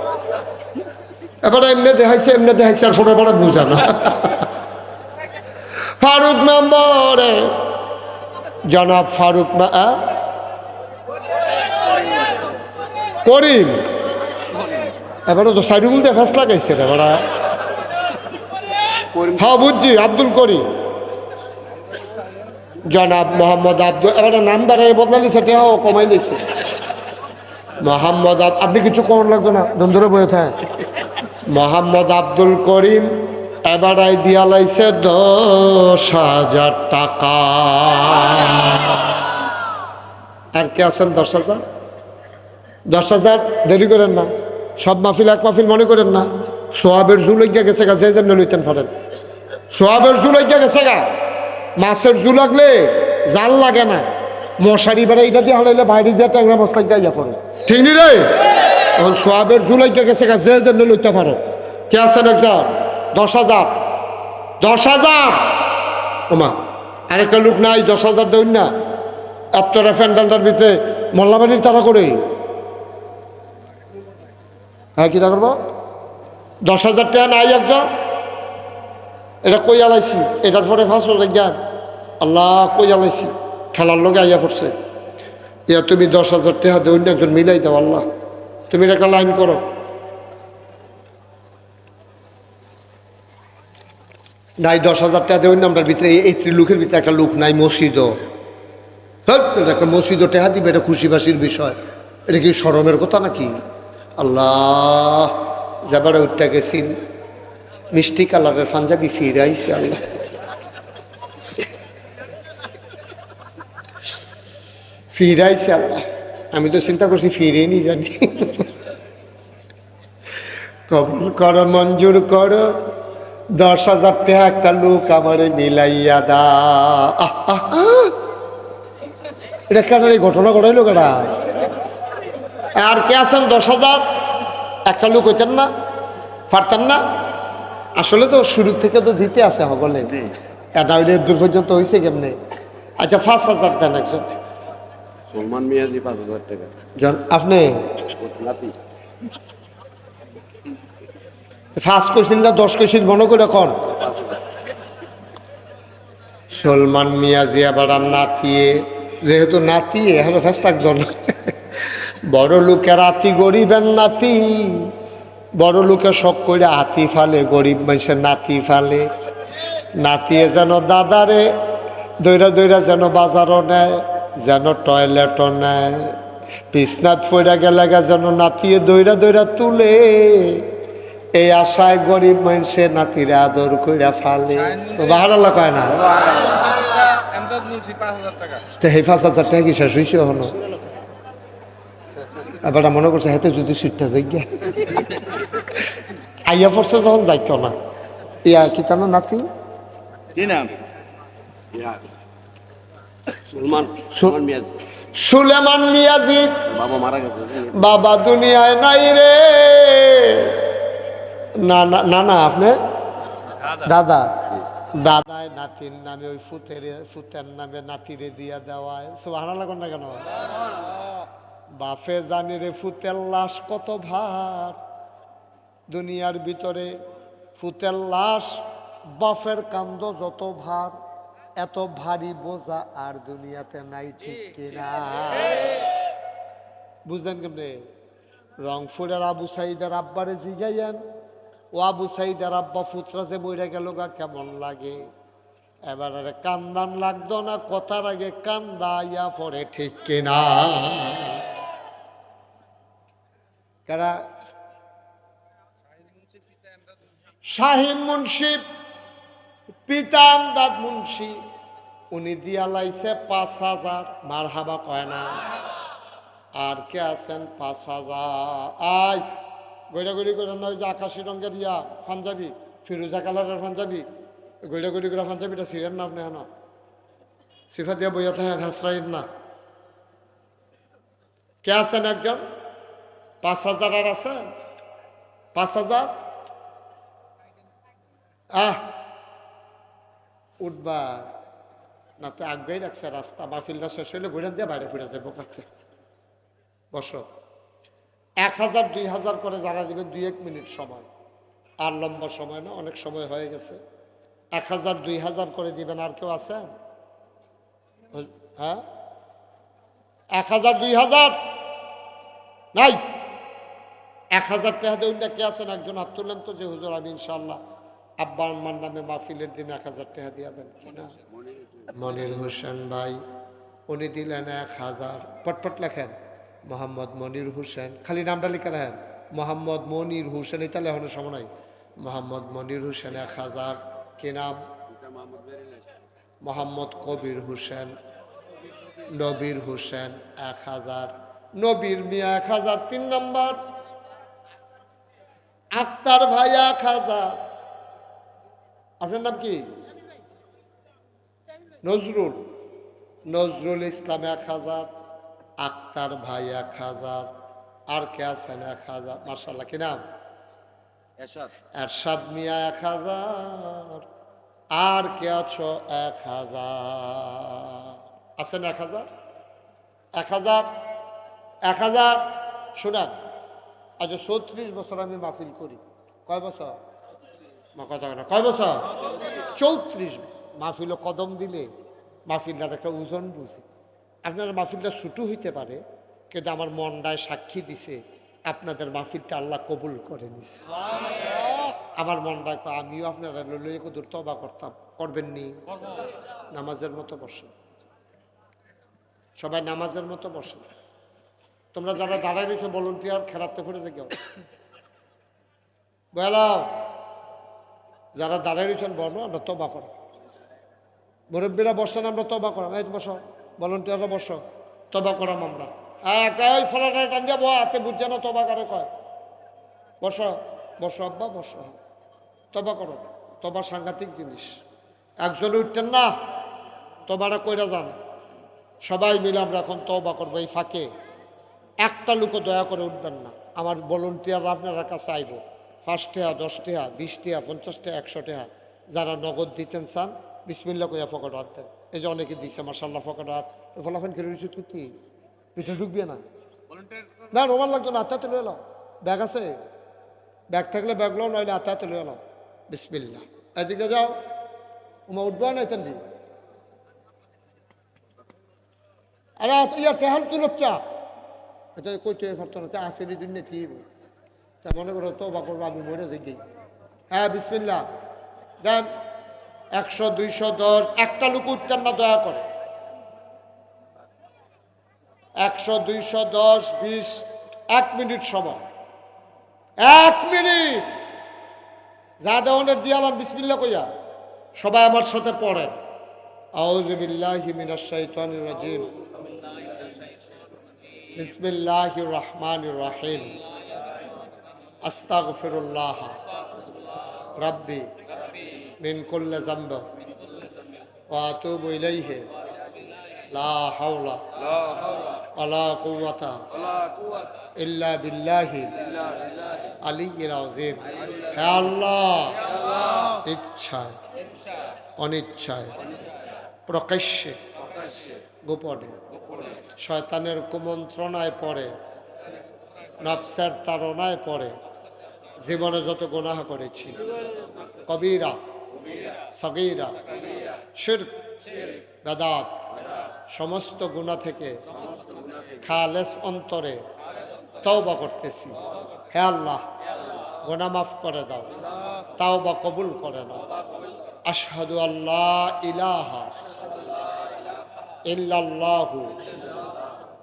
এবারে এমনি দেখাইছে আর ফোটা পড়া বুঝা না। ফারুক মেম্বারে জনাব ফারুক করিম। এবারে তো সাইডুল দিয়ে ফেস লাগাইছে রে বড়া। হ্যাঁ বুঝছি, আব্দুল করিম। জনাব মোহাম্মদ আব্দুল, এবারে নাম্বারে বদলালি সেটাও কমাই নিয়েছে। মোহাম্মদ, আপনি কিছু কম লাগবে না, ধরে বয়ে থাকে। মোহাম্মদ আব্দুল করিম এবারাই দিয়া লাইছে 10,000 টাকা। আর কে আছেন 10,000? 10,000 দেরি করেন না, সব মাহফিল এক মাহফিল মনে করেন না। সোয়াবের জুল হইয়া গেছে গা, যে যেমন লইতেন পারেন। সোয়াবের জুল হইয়া গেছে গা, মাছের জু লাগলে জাল লাগে না, মশারি বেড়া এটা দিয়ে হালাইলে বাইরে দিয়ে ট্যাংরা মশলা গাইয়া পড়ে, ঠিক নি রে? এখন সোয়াবের জু লাগিয়া গেছে গা, যে যেমন লইতে পারো। কে আছেন একজন? 10,000? 10,000 ওমা আরেকটা লোক নাই 10,000 দেউন না আপনারা প্যান্ডালটার ভিতরে মোল্লাবাড়ির তারা করে হ্যাঁ কী করবো 10,000 টাকা নাই একজন এটা কই আলাইছি এটার পরে ফাঁস জ্ঞান আল্লাহ কই আলাইছি ঠেলার লোক আইয়া পড়ছে ইয়া তুমি 10,000 টাকা দেউন একজন মিলাই দাও আল্লাহ তুমি একটা লাইন করো নাই 10,000 টাকা দেউন আমরা ভিতরে এই লোকের ভিতরে একটা লোক নাই মসজিদও একটা মসজিদও টেহা দিবে এটা খুশিবাসির বিষয় এটা কি শরমের কথা নাকি আল্লাহ যাবার উঠটা গেছিল মিষ্টি কালারের পাঞ্জাবি ফিরাইছে আল্লাহ ফিরাইছে আল্লাহ আমি তো চিন্তা করছি ফিরে নি জানি কবুল করো মঞ্জুর করো 10,000 টাকা একটা লোক আমারে মিলাইয়া দা এটা কেন এই ঘটনা ঘটাইলো কেনা আর কে আছেন 10,000 একটা লোক হইতেন না পারতেন না আসলে তো শুরু থেকে তো দিতে আছে সকলে এটা হইলে দূর পর্যন্ত হয়েছে কেমনে আচ্ছা 5,000 দেন একজন সলমান মিয়াজি 5,000 টাকা আপনি নাতি ফার্স্ট কোয়েশ্চেন না 10 কোয়েশ্চেন মনে করে কোন সলমান মিয়াজি আবার নাতিয়ে যেহেতু নাতি এখানে ফেস থাকতো না বড় লোকের আতি গরিবের নাতি বড় লোকে শখ করে হাতি ফালে গরিব মানুষের নাতি ফালে নাতিয়ে যেন দাদারে দৈরা দৈরা যেন বাজারও নেয় যেন টয়লেটও নেয় বিছনাথ পড়া গেলে যেন নাতিয়ে দৈরা দৈরা তুলে এই আশায় গরিব মানুষের নাতিরে আদর কইরা ফালে সুবহানাল্লাহ কয় না তো এই 5,000 টাকা কি শেষ হয়েছে হলো এবার মনে করছে হাতে যদি সুটটা যাই আইয়া পড়ছে যখন যাইতো না ইয়া কি তার নাতি কি নাম সলমান সলমান মিয়াজি সুলেমান মিয়াজি বাবা মারা গেছে বাবা দুনিয়ায় নাই রে না না না না আপনি দাদা দাদায় নাতির নামে ওই ফুতের নামে নাতিরে দিয়া দেওয়ায় সুবহানাল্লাহ কোন না কেন বাপে জানি রে ফুতের লাশ কত ভার দুনিয়ার ভিতরে ফুতের লাশ বাপের কান্দ যত ভার এত ভারী বোঝা আর দুনিয়াতে নাই ঠিক কিনা বুঝলেন কেমনে রংপুরের আবু সাইদের আব্বারে জিগাইয়েন ও আবু সাইদের আব্বা ফুতরা যে বইরা গেল গা কেমন লাগে এবার কান্দান লাগতো না কথার আগে কান্দা ইয়া পরে ঠিক কিনা কারা শাহিন মুন্সি পিতা আমদাদ মুন্সি উনি দিয়া লাইছে 5,000 মারহাবা কয় না আর কে আছেন 5,000 আয় গৈরাগড়ি করে নয় যে আকাশি রঙের ইয়া পাঞ্জাবি ফিরোজা কালারের পাঞ্জাবি গৈরাগড়ি করে পাঞ্জাবিটা ছিলেন না আপনি হ্যাঁ সিফা দিয়া বইয়া থাকেন হাসরাইন না কে আছেন একজন 5,000 আর আছেন 5,000 উঠবা না তো আগেই রাখছে রাস্তা মাহফিলটা শেষ হইলে ঘুরে দিয়ে বাইরে ফিরে যাবো কাছে বসো 1,000 2,000 করে যারা দিবে 2-1 মিনিট সময় আর লম্বা সময় না অনেক সময় হয়ে গেছে 1,000 2,000 করে দিবেন আর কেউ আছেন হ্যাঁ 1,000 2,000 নাই 1,000 টাকা দেউন না কে আছেন একজন হাত তুললেন তো যে হুজুর আমি ইনশাআল্লাহ আব্বা আম্মার নামে মাহফিলের দিন 1,000 টাকা দিয়া দেন কিনা মনির হোসেন ভাই উনি দিলেন 1,000 পটপট লেখেন মোহাম্মদ মনির হোসেন খালি নামটা লিখে রাখেন মোহাম্মদ মনির হোসেন এটা লেখনের সময় নাই মোহাম্মদ মনির হোসেন 1,000 কি নাম মোহাম্মদ কবির হোসেন নবীর হোসেন 1,000 নবীর মিয়া 1,000 3 নম্বর আক্তার ভাই 1,000 আপনার নাম কি নজরুল নজরুল ইসলাম 1,000 আক্তার ভাই 1,000 আর কে আছেন 1,000 মাশাআল্লাহ কি নাম এরশাদ মিয়া 1,000 আর কে আছো 1000 আছেন 1000 1000 1000 শোনান আজ 34 বছর আমি মাহফিল করি কয় বছর কথা না কয় বছর 34 মাহফিল কদম দিলে মাহফিলটার একটা ওজন বুঝি আপনার মাহফিলটা ছুটু হইতে পারে কিন্তু আমার মনটায় সাক্ষী দিছে আপনাদের মাহফিলটা আল্লাহ কবুল করে নিছে আমার মনটা আমিও আপনারা লইয়ে কদূর তবা করতাম করবেন নি নামাজের মতো বসে সবাই নামাজের মতো বসে তোমরা যারা দাঁড়ায় রয়েছো ভলান্টিয়ার খেলাতে ফুটে যে কেউ বলো যারা দাঁড়ায় রয়েছেন বলো আমরা তবা করো মুরব্বীরা বসেন আমরা তবা করাম এই বসো ভলান্টিয়াররা বসো তবা করাম আমরা একটা ওই ফলাটা টান যাবো হাতে বুঝছে না তবা করে কয় বসো বসো আব্বা বসো তবা করো তবা সাংঘাতিক জিনিস একজন উঠতেন না তবাটা কইরা যান সবাই মিলে আমরা এখন তবা করবো এই ফাঁকে একটা লোকও দয়া করে উঠবেন না আমার ভলান্টিয়ার আপনার কাছে আইব 5 টাকা 10 টাকা 20 টাকা 50 টাকা 100 টাকা যারা নগদ দিতেন চান বিসমিল্লা কইয়া ফকট হাত দেন এই যে অনেকে দিছে মার্শাল্লাহ ফকট হাত ফলাফেন কেড়ে দিচ্ছি তুই কি পিছনে ঢুকবে না না রোমান লাগতো না আত্মাতে লয়ে এলাম ব্যাগ আছে ব্যাগ থাকলে ব্যাগ লো নইলে আত্মাতে লয়ে এলাম বিসমিল্লা এদিকে যাও উমা উঠবো না এতেন দি আরে ইয়া তেহাল তুলচ্চা এটা কইতে পারতো না আসের দিন ঠিক তা মনে করো তো বা করবো আমি মরে যাই হ্যাঁ বিসমিল্লা দেন 100 200 10 একটা লোক উঠতেন না দয়া করে 100 200 10 20 1 মিনিট সময় 1 মিনিট যা দেওয়ানের দিয়ালাম বিসমিল্লা কইয়া সবাই আমার সাথে পড়েন আউযু বিল্লাহি মিনাশ শাইতানির রাজিম বিসমিল্লাহির রহমানির রহিম আস্তাগফিরুল্লাহ রাব্বি মিন কুল্লি যামব ওয়া আতুবু ইলাইহি লা হাওলা ওয়ালা কুওয়াতা ইল্লা বিল্লাহি আলিয়্যিল আযীম হে আল্লাহ ইচ্ছায় অনিচ্ছায় প্রকাশ্যে গোপনে শয়তানের কুমন্ত্রণায় পড়ে নফসের তাড়নায় পড়ে জীবনে যত গুনাহ করেছি কবিরা সগীরা শিরক বেদাত সমস্ত গুনাহ থেকে খালেস অন্তরে তওবা করতেছি হে আল্লাহ গুনাহ মাফ করে দাও তাওবা কবুল করে নাও আশহাদু আল্লাহ ইলাহা ইল্লাল্লাহু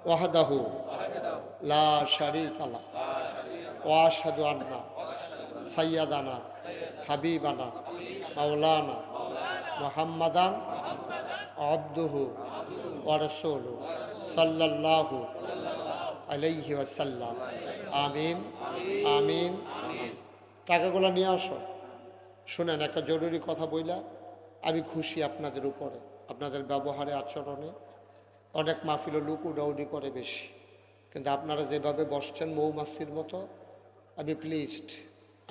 ওয়াহদাহু লা শারীকা লাহু ওয়া আশহাদু আন্না সাইয়্যিদানা হাবিবানা মাওলানা মুহাম্মাদান আবদুহু ওয়া রাসূলুহু সাল্লাল্লাহু আলাইহি ওয়াসাল্লাম আমিন আমিন টাকাগুলো নিয়ে আসো শুনেন একটা জরুরি কথা বইলা আমি খুশি আপনাদের উপরে আপনাদের ব্যবহারে আচরণে অনেক মাহফিল লোক উডাউডি করে বেশি কিন্তু আপনারা যেভাবে বসছেন মৌমাছির মতো আমি প্লিজড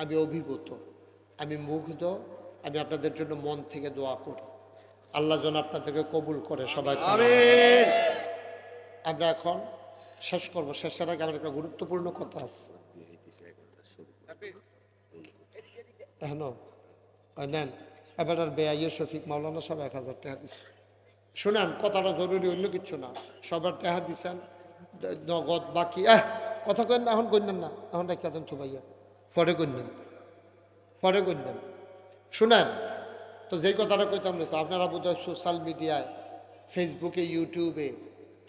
আমি অভিভূত আমি মুগ্ধ আমি আপনাদের জন্য মন থেকে দোয়া করি আল্লাহ যেন আপনাদেরকে কবুল করে সবাই আমরা এখন শেষ করবো শেষের আগে আমার একটা গুরুত্বপূর্ণ কথা আছে নেন এবার বেআইয়ে শফিক মাওলানা সব 1000 টাকা দিচ্ছে শুনেন কথাটা জরুরি অন্য কিছু না সবার টাকা দিচ্ছেন নগদ বাকি কথা কেন না এখন গণ্যেন না এখন রেখে দেন থুবাইয়া পরে গণ্যেন শুনেন তো যেই কথাটা কইতাম না আপনারা বোধহয় সোশ্যাল মিডিয়ায় ফেসবুকে ইউটিউবে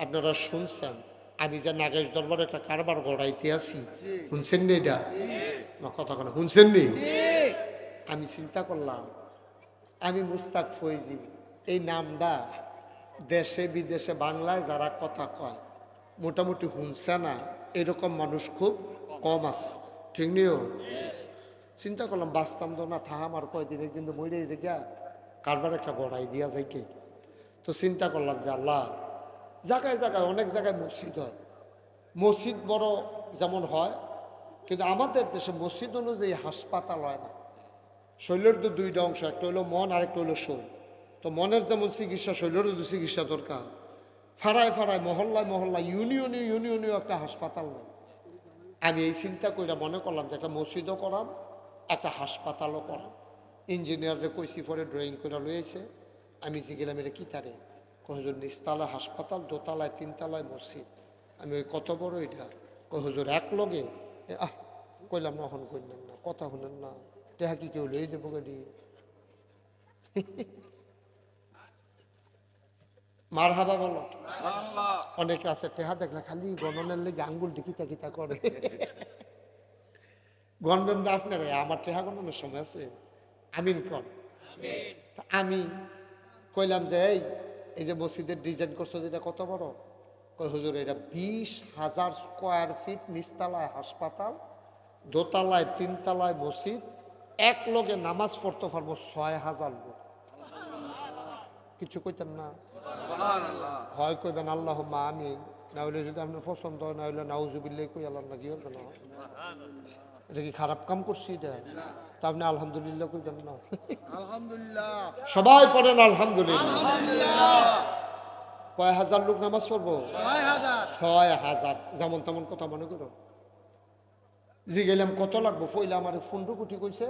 আপনারা শুনছেন আমি যে নাগেশ দরবারে একটা কারবার গড়াইতে আছি শুনছেন নি এটা না কথা কেন শুনছেন নি আমি চিন্তা করলাম আমি মুস্তাক ফৈজি এই নামটা দেশে বিদেশে বাংলায় যারা কথা কয় মোটামুটি শুনছে না এরকম মানুষ খুব কম আছে ঠিক নিও চিন্তা করলাম বাঁচতাম তো না থাম আর কয়দিনে কিন্তু মরে যে গিয়া কারবার একটা গড়াই দিয়া যায় কি তো চিন্তা করলাম যে আল্লাহ জায়গায় জায়গায় অনেক জায়গায় মসজিদ হয় মসজিদ বড় যেমন হয় কিন্তু আমাদের দেশে মসজিদ অনুযায়ী হাসপাতাল হয় না শরীরের তো দুইটা অংশ, একটা হলো মন আর একটা হলো শরীর। তো মনের যেমন চিকিৎসা, শরীরেরও তো চিকিৎসা দরকার। ফাড়ায় ফাড়ায়, মহল্লায় মহল্লায়, ইউনিয়নে ইউনিয়নেও একটা হাসপাতাল নেই। আমি এই চিন্তা করে মনে করলাম যে একটা মসজিদও করাম, একটা হাসপাতালও করাম। ইঞ্জিনিয়াররে কইসি পরে ড্রয়িং করে লইয়েছে। আমি যে গেলাম এটা কি তারে, হুজুর নিচতলায় হাসপাতাল, দোতলায় তিনতলায় মসজিদ। আমি ওই কত বড় এটা, হুজুর এক লগে। কইলাম না, এখন কইলেন না, কথা শুনেন না, টেহা কি কেউ লয়ে যাবো গাড়ি। মার হাবা বলো। অনেকে আছে টেহা দেখলে খালি গণনের লেগে আঙ্গুল কিতা কিতা করে। গণবেন দা আপনার, আমার টেহা গণনের সময় আছে। আমিন কর। আমি কইলাম যে এই যে মসজিদের ডিজাইন করছো যেটা কত বড়, কই হুজুর এটা 20,000 স্কোয়ার ফিট, নিচতলায় হাসপাতাল, দোতলায় তিনতলায় মসজিদ, এক লগে নামাজ পড়তে পারবো 6,000 লোক। কিছু কইতেন না, হয় কইবেন আল্লাহুম্মা আমিন, না হইলে যদি আপনার পছন্দ হয়, না হইলে নাউজুবিল্লাহ কই আল্লাহ না কি হবে না। এটা কি খারাপ কাম করছি এটা? তা আপনি আলহামদুলিল্লাহ কইবেন না? আলহামদুলিল্লাহ। সবাই পড়েন আলহামদুলিল্লাহ। কয় হাজার লোক নামাজ পড়বো? 6,000। যেমন তেমন কথা মনে করো। জি গেলাম কত লাগবো, ফইলে আমার 15 কোটি কইছে।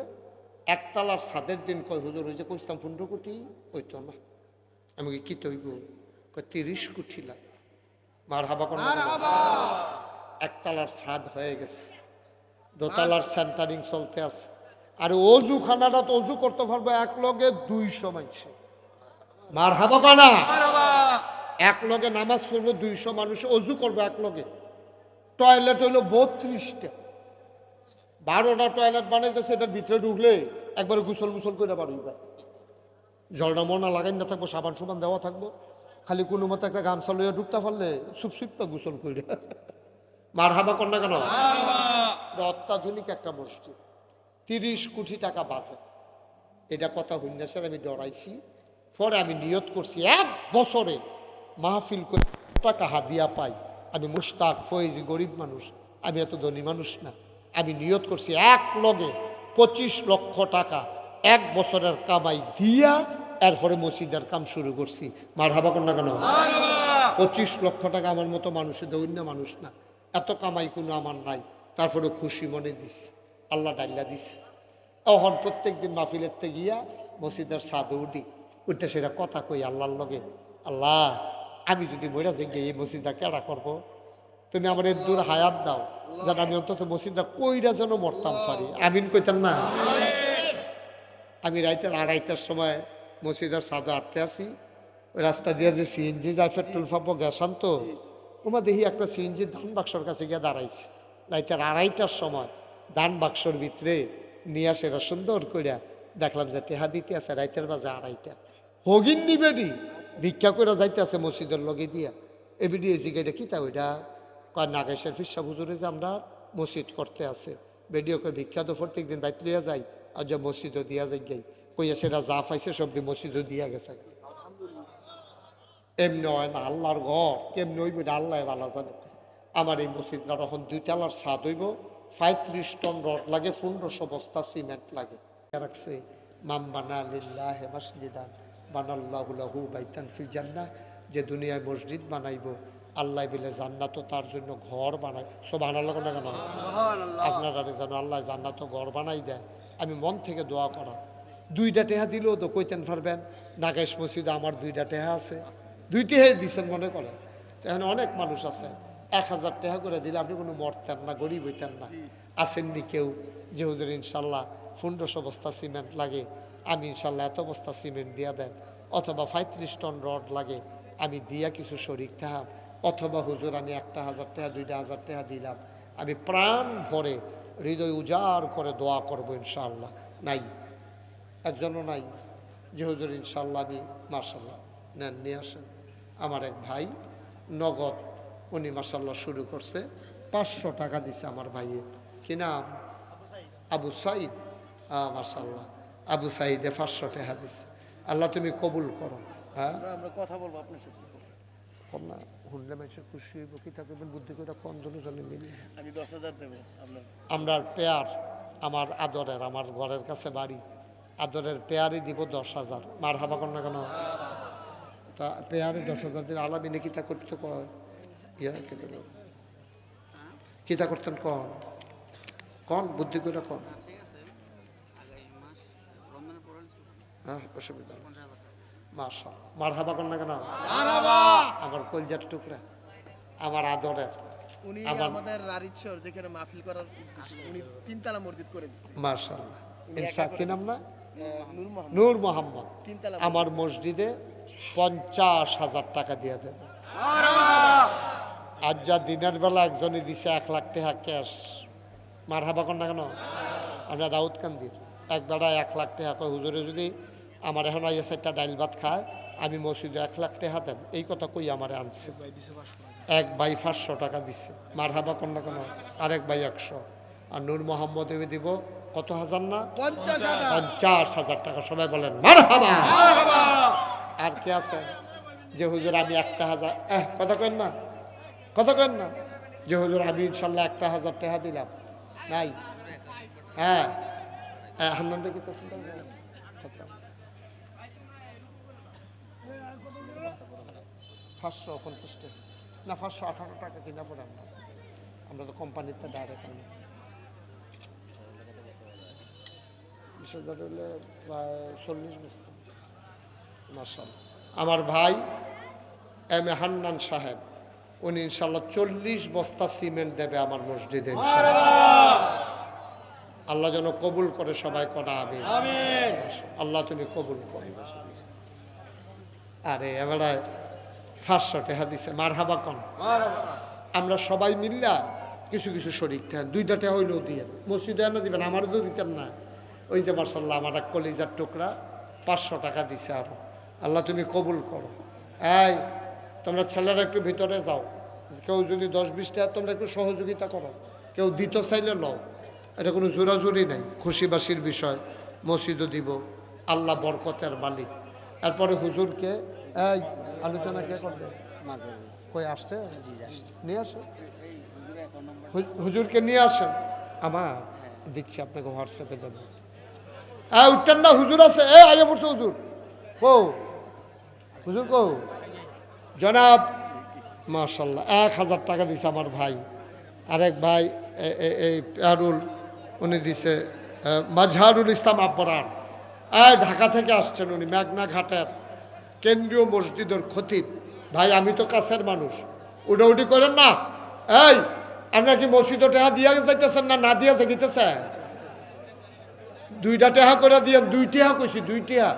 একতলার ছাদের দিন কয় হুজুর হয়েছে, কইতাম 15 কোটি, কইতো না। আমি কি তৈব, 30 কোটি লাগবে। মার হাবা কোন, একতলার ছাদ হয়ে গেছে, দোতলার সেন্টারিং চলতে আছে। আর অজু খানাটা তো অজু করতে পারবো এক লগে 200 মানুষ। মার হাবা কানা, এক লগে নামাজ পড়বো 200 মানুষ, অজু করবো এক লগে। টয়লেট হইলো 32টা, 12টা টয়লেট বানাইতেছে। এটার ভিতরে ঢুকলে একবারে গুসল মুসল করে বাড়িবা। জলটা মনা লাগাই না থাকবো, সাবান সুবান দেওয়া থাকবো, খালি কোনো মতো একটা গামছা লইয়া ঢুকতে পারলে সুপসুপটা গুসল করে। মার হাবা কর না কেন? অত্যাধুনিক একটা মসজিদ, 30 কোটি টাকা বাজেট। এটা কথা হুন্যাসের আমি ডরাইছি। পরে আমি নিয়ত করছি 1 বছরে মাহফিল করে টাকা হাদিয়া পাই। আমি মুশতাক ফয়েজি, গরিব মানুষ, আমি এত ধনী মানুষ না। আমি নিয়ত করছি এক লগে 25 লক্ষ টাকা 1 বছরের কামাই দিয়া এরপরে মসজিদের কাম শুরু করছি। মার হাবা কর না কেন? 25 লক্ষ টাকা আমার মতো মানুষের দৈন্য মানুষ না, এত কামাই কোনো আমার নাই। তারপরে খুশি মনে দিছি, আল্লাহ ডাল্লা দিছে। তখন প্রত্যেক দিন মাহফিলের গিয়া মসজিদের ছাদে উঠি, উঠে সেটা কথা কই আল্লাহর লগে, আল্লাহ আমি যদি মইরা যাই এই মসজিদটা কেডা করবো, তুমি আমার এর দূর হায়াত দাও, যেন আমি অন্তত মসজিদটা কইরা যেন মরতাম পারি। আমিন কইতেন না? আমি রাইতের 2:30টার সময় মসজিদের ছাদে আটতে আসি। ওই রাস্তা দিয়ে যে সিএনজি যায়, পেট্রোল পাবো গ্যাসান, তো ওমা দেখি একটা সিএনজি ধান বাক্সর কাছে গিয়ে দাঁড়াইছে। রাইতের 2:30টার সময় ধান বাক্সর ভিতরে নিয়ে আসে এরা সুন্দর কইরা, দেখলাম যে টেহা দিতে আছে রাইতের বাজে 2:30। হগিন নিবেডি ভিক্ষা করে যাইতে আছে মসজিদের লগে দিয়া। এবিডি এই জিগাইটা কিতা ওইটা, কয় নাগেশের ফিসা হুজুরে যে আমরা মসজিদ করতে আছে, বেডিওকে ভিক্ষা তো প্রত্যেক দিন বাইক লইয়া যাই, আর যে মসজিদও দিয়া যাই যাই, কইয়া সেটা যা পাইছে সব মসজিদও দিয়া গেছে। এমনি হয় না, আল্লাহর ঘর কেমনি হইব এটা আল্লাহ ভালো জানে। আমার এই মসজিদটা তখন 2 তলার ছাদ হইব, 35 টন রড লাগে, 1500 বস্তা সিমেন্ট লাগে। রাখছে মাম বানা লিল্লাহি মাসজিদান বানাল্লাহু লাহু বাইতান ফিল জান্নাহ, যে দুনিয়ায় মসজিদ বানাইব আল্লাহ বলে জান্নাত তার জন্য ঘর বানায়। সুবহানাল্লাহ না কেন? আপনারা জানো আল্লাহ জান্নাত ঘর বানাই দেয়। আমি মন থেকে দোয়া করা, 2টা টেহা দিলেও তো কইতেন পারবেন নাগেশ মসজিদে আমার 2টা টেহা আছে, 2 টেহাই দিচ্ছেন মনে করেন। এখানে অনেক মানুষ আছে 1000 টাকা করে দিলে আপনি কোনো মরতেন না, গরিব হইতেন না। আসেননি কেউ যে হুজুর ইনশাল্লাহ 1500 বস্তা সিমেন্ট লাগে, আমি ইনশাল্লাহ এত বস্তা সিমেন্ট দিয়া দেন, অথবা 35 টন রড লাগে আমি দিয়া কিছু শরিক থাকাম, অথবা হুজুর আমি 1000 টাকা 2000 টাকা দিলাম, আমি প্রাণ ভরে হৃদয় উজাড় করে দোয়া করবো ইনশাআল্লাহ। নাই, একজনও নাই যে হুজুর ইনশাআল্লাহ আমি, মাশাআল্লাহ নেন নিয়ে আসেন। আমার এক ভাই নগদ, উনি মাশাআল্লাহ শুরু করছে, 500 টাকা দিছে আমার ভাইয়ে। কি নাম? আবু সাইদ। মাশাআল্লাহ, আবু সাইদে 500 টাকা দিছে। আল্লাহ তুমি কবুল করো। হ্যাঁ, আমরা কথা বলবো আপনার সাথে। কম না শুনলে মানুষের খুশি হইব, কি থাকবেন বুদ্ধি করে কম জনে মিলে। আমি 10,000 দেবো আপনার। আমরা পেয়ার, আমার আদরের, আমার ঘরের কাছে বাড়ি, আদরের পেয়ারি দিব 10,000। মার হাবা কর না কেন? তা পেয়ারি 10,000 দিন আলামিনে কিতা করতে কয় ইয়া কিতা করতেন কন কন বুদ্ধি করে কন। হ্যাঁ অসুবিধা মাশাআল্লাহ। মার হাবা কর না কেন? আমার কলজার টুকরা, আমার আদরের, উনি আমার- আমাদের রারিচ্ছর যেখানে মাহফিল করার উদ্দেশ্যে উনি তিনতলা মসজিদ করে দিচ্ছে। মাশাআল্লাহ। ইনশা কি নাম না? নূর মোহাম্মদ নূর মোহাম্মদ তিনতলা আমার মসজিদে 50,000 টাকা দিয়ে দেবে। আজ যা দিনের বেলা একজনই দিছে 1 লাখ টাকা ক্যাশ। মার হাবা কর না কেন? আমরা দাউদ কান্দির এক বেড়া 1 লাখ টাকা কয় হুজুরে যদি আমার এখন আইয়া 4টা ডাইল ভাত খায় আমি মসজিদে 1 লাখ টাকা দেন, এই কথা কই আমারে আনছে। এক ভাই 500 টাকা দিছে। মার হাবা কর না কেন? আরেক ভাই 100। আর নূর মোহাম্মদ এবে দিব কত হাজার না? 50,000 টাকা। সবাই বলেন মার হাবা। আর কে আছে যে হুজুর আমি 1,000 কথা কেন না, কথা কেন না, যে হুজুর আমি ইনশাল্লাহ 1,000 টাকা দিলাম? নাই। হ্যাঁ হান্নান রে কি পছন্দ হবে? 550 টাকা না 518 টাকা কিনা পড়ে আমরা তো কোম্পানিতে ডাইরেক্ট আনি। 20,000 হলে প্রায় 40 বস্তা। মাশাআল্লাহ। আমার ভাই এম এ হান্নান সাহেব উনি ইনশাল্লাহ 40 বস্তা সিমেন্ট দেবে আমার মসজিদে ইনশাআল্লাহ। আল্লাহ যেন কবুল করে, সবাই করা আমিন। আল্লাহ তুমি কবুল করো। আরে এবারে 500 টাকা দিছে। মার হাবা কন। আমরা সবাই মিল্লা কিছু কিছু শরীর থাকেন 2টা টাকা হইলেও দিয়ে মসজিদে এনে দিবেন, আমারও তো দিতেন না। ওই যে মার্শাল্লাহ আমার এক কলিজার টুকরা 500 টাকা দিছে। আরো আল্লাহ তুমি কবুল করো। এই তোমরা ছেলেরা একটু ভিতরে যাও, কেউ যদি 10-20 টাকা তোমরা একটু সহযোগিতা করো, কেউ দিতে চাইলে লও, এটা কোনো জোরাজুরি নাই, খুশিবাসির বিষয়। মসজিদও দিব, আল্লাহ বরকতের মালিক। এরপরে হুজুরকে এই আলোচনা কে করবে? কই আসছে? নিয়ে আসে হুজুরকে নিয়ে আসেন। আমার দিচ্ছি আপনাকে হোয়াটসঅ্যাপে দেবো। উঠতেন না, হুজুর আছে। আগে পড়ছে হুজুর। কো হুজুর কো? জনাব মাশাল্লাহ 1,000 টাকা দিছে আমার ভাই। আরেক ভাই এই পেয়ারুল উনি দিছে মাজহারুল ইসলাম আব্বরার। ঢাকা থেকে আসছেন উনি, মেঘনা ঘাটের কেন্দ্রীয় মসজিদের খতিব। ভাই আমি তো কাছের মানুষ, উডাউডি করেন না। এই আপনার কি মসজিদে টাকা দিয়ে যাইতেছেন না না দিয়ে যাইতেছে? 2টা টাকা করে দিয়ে 2 টাকা কইছি, 2 টাকা।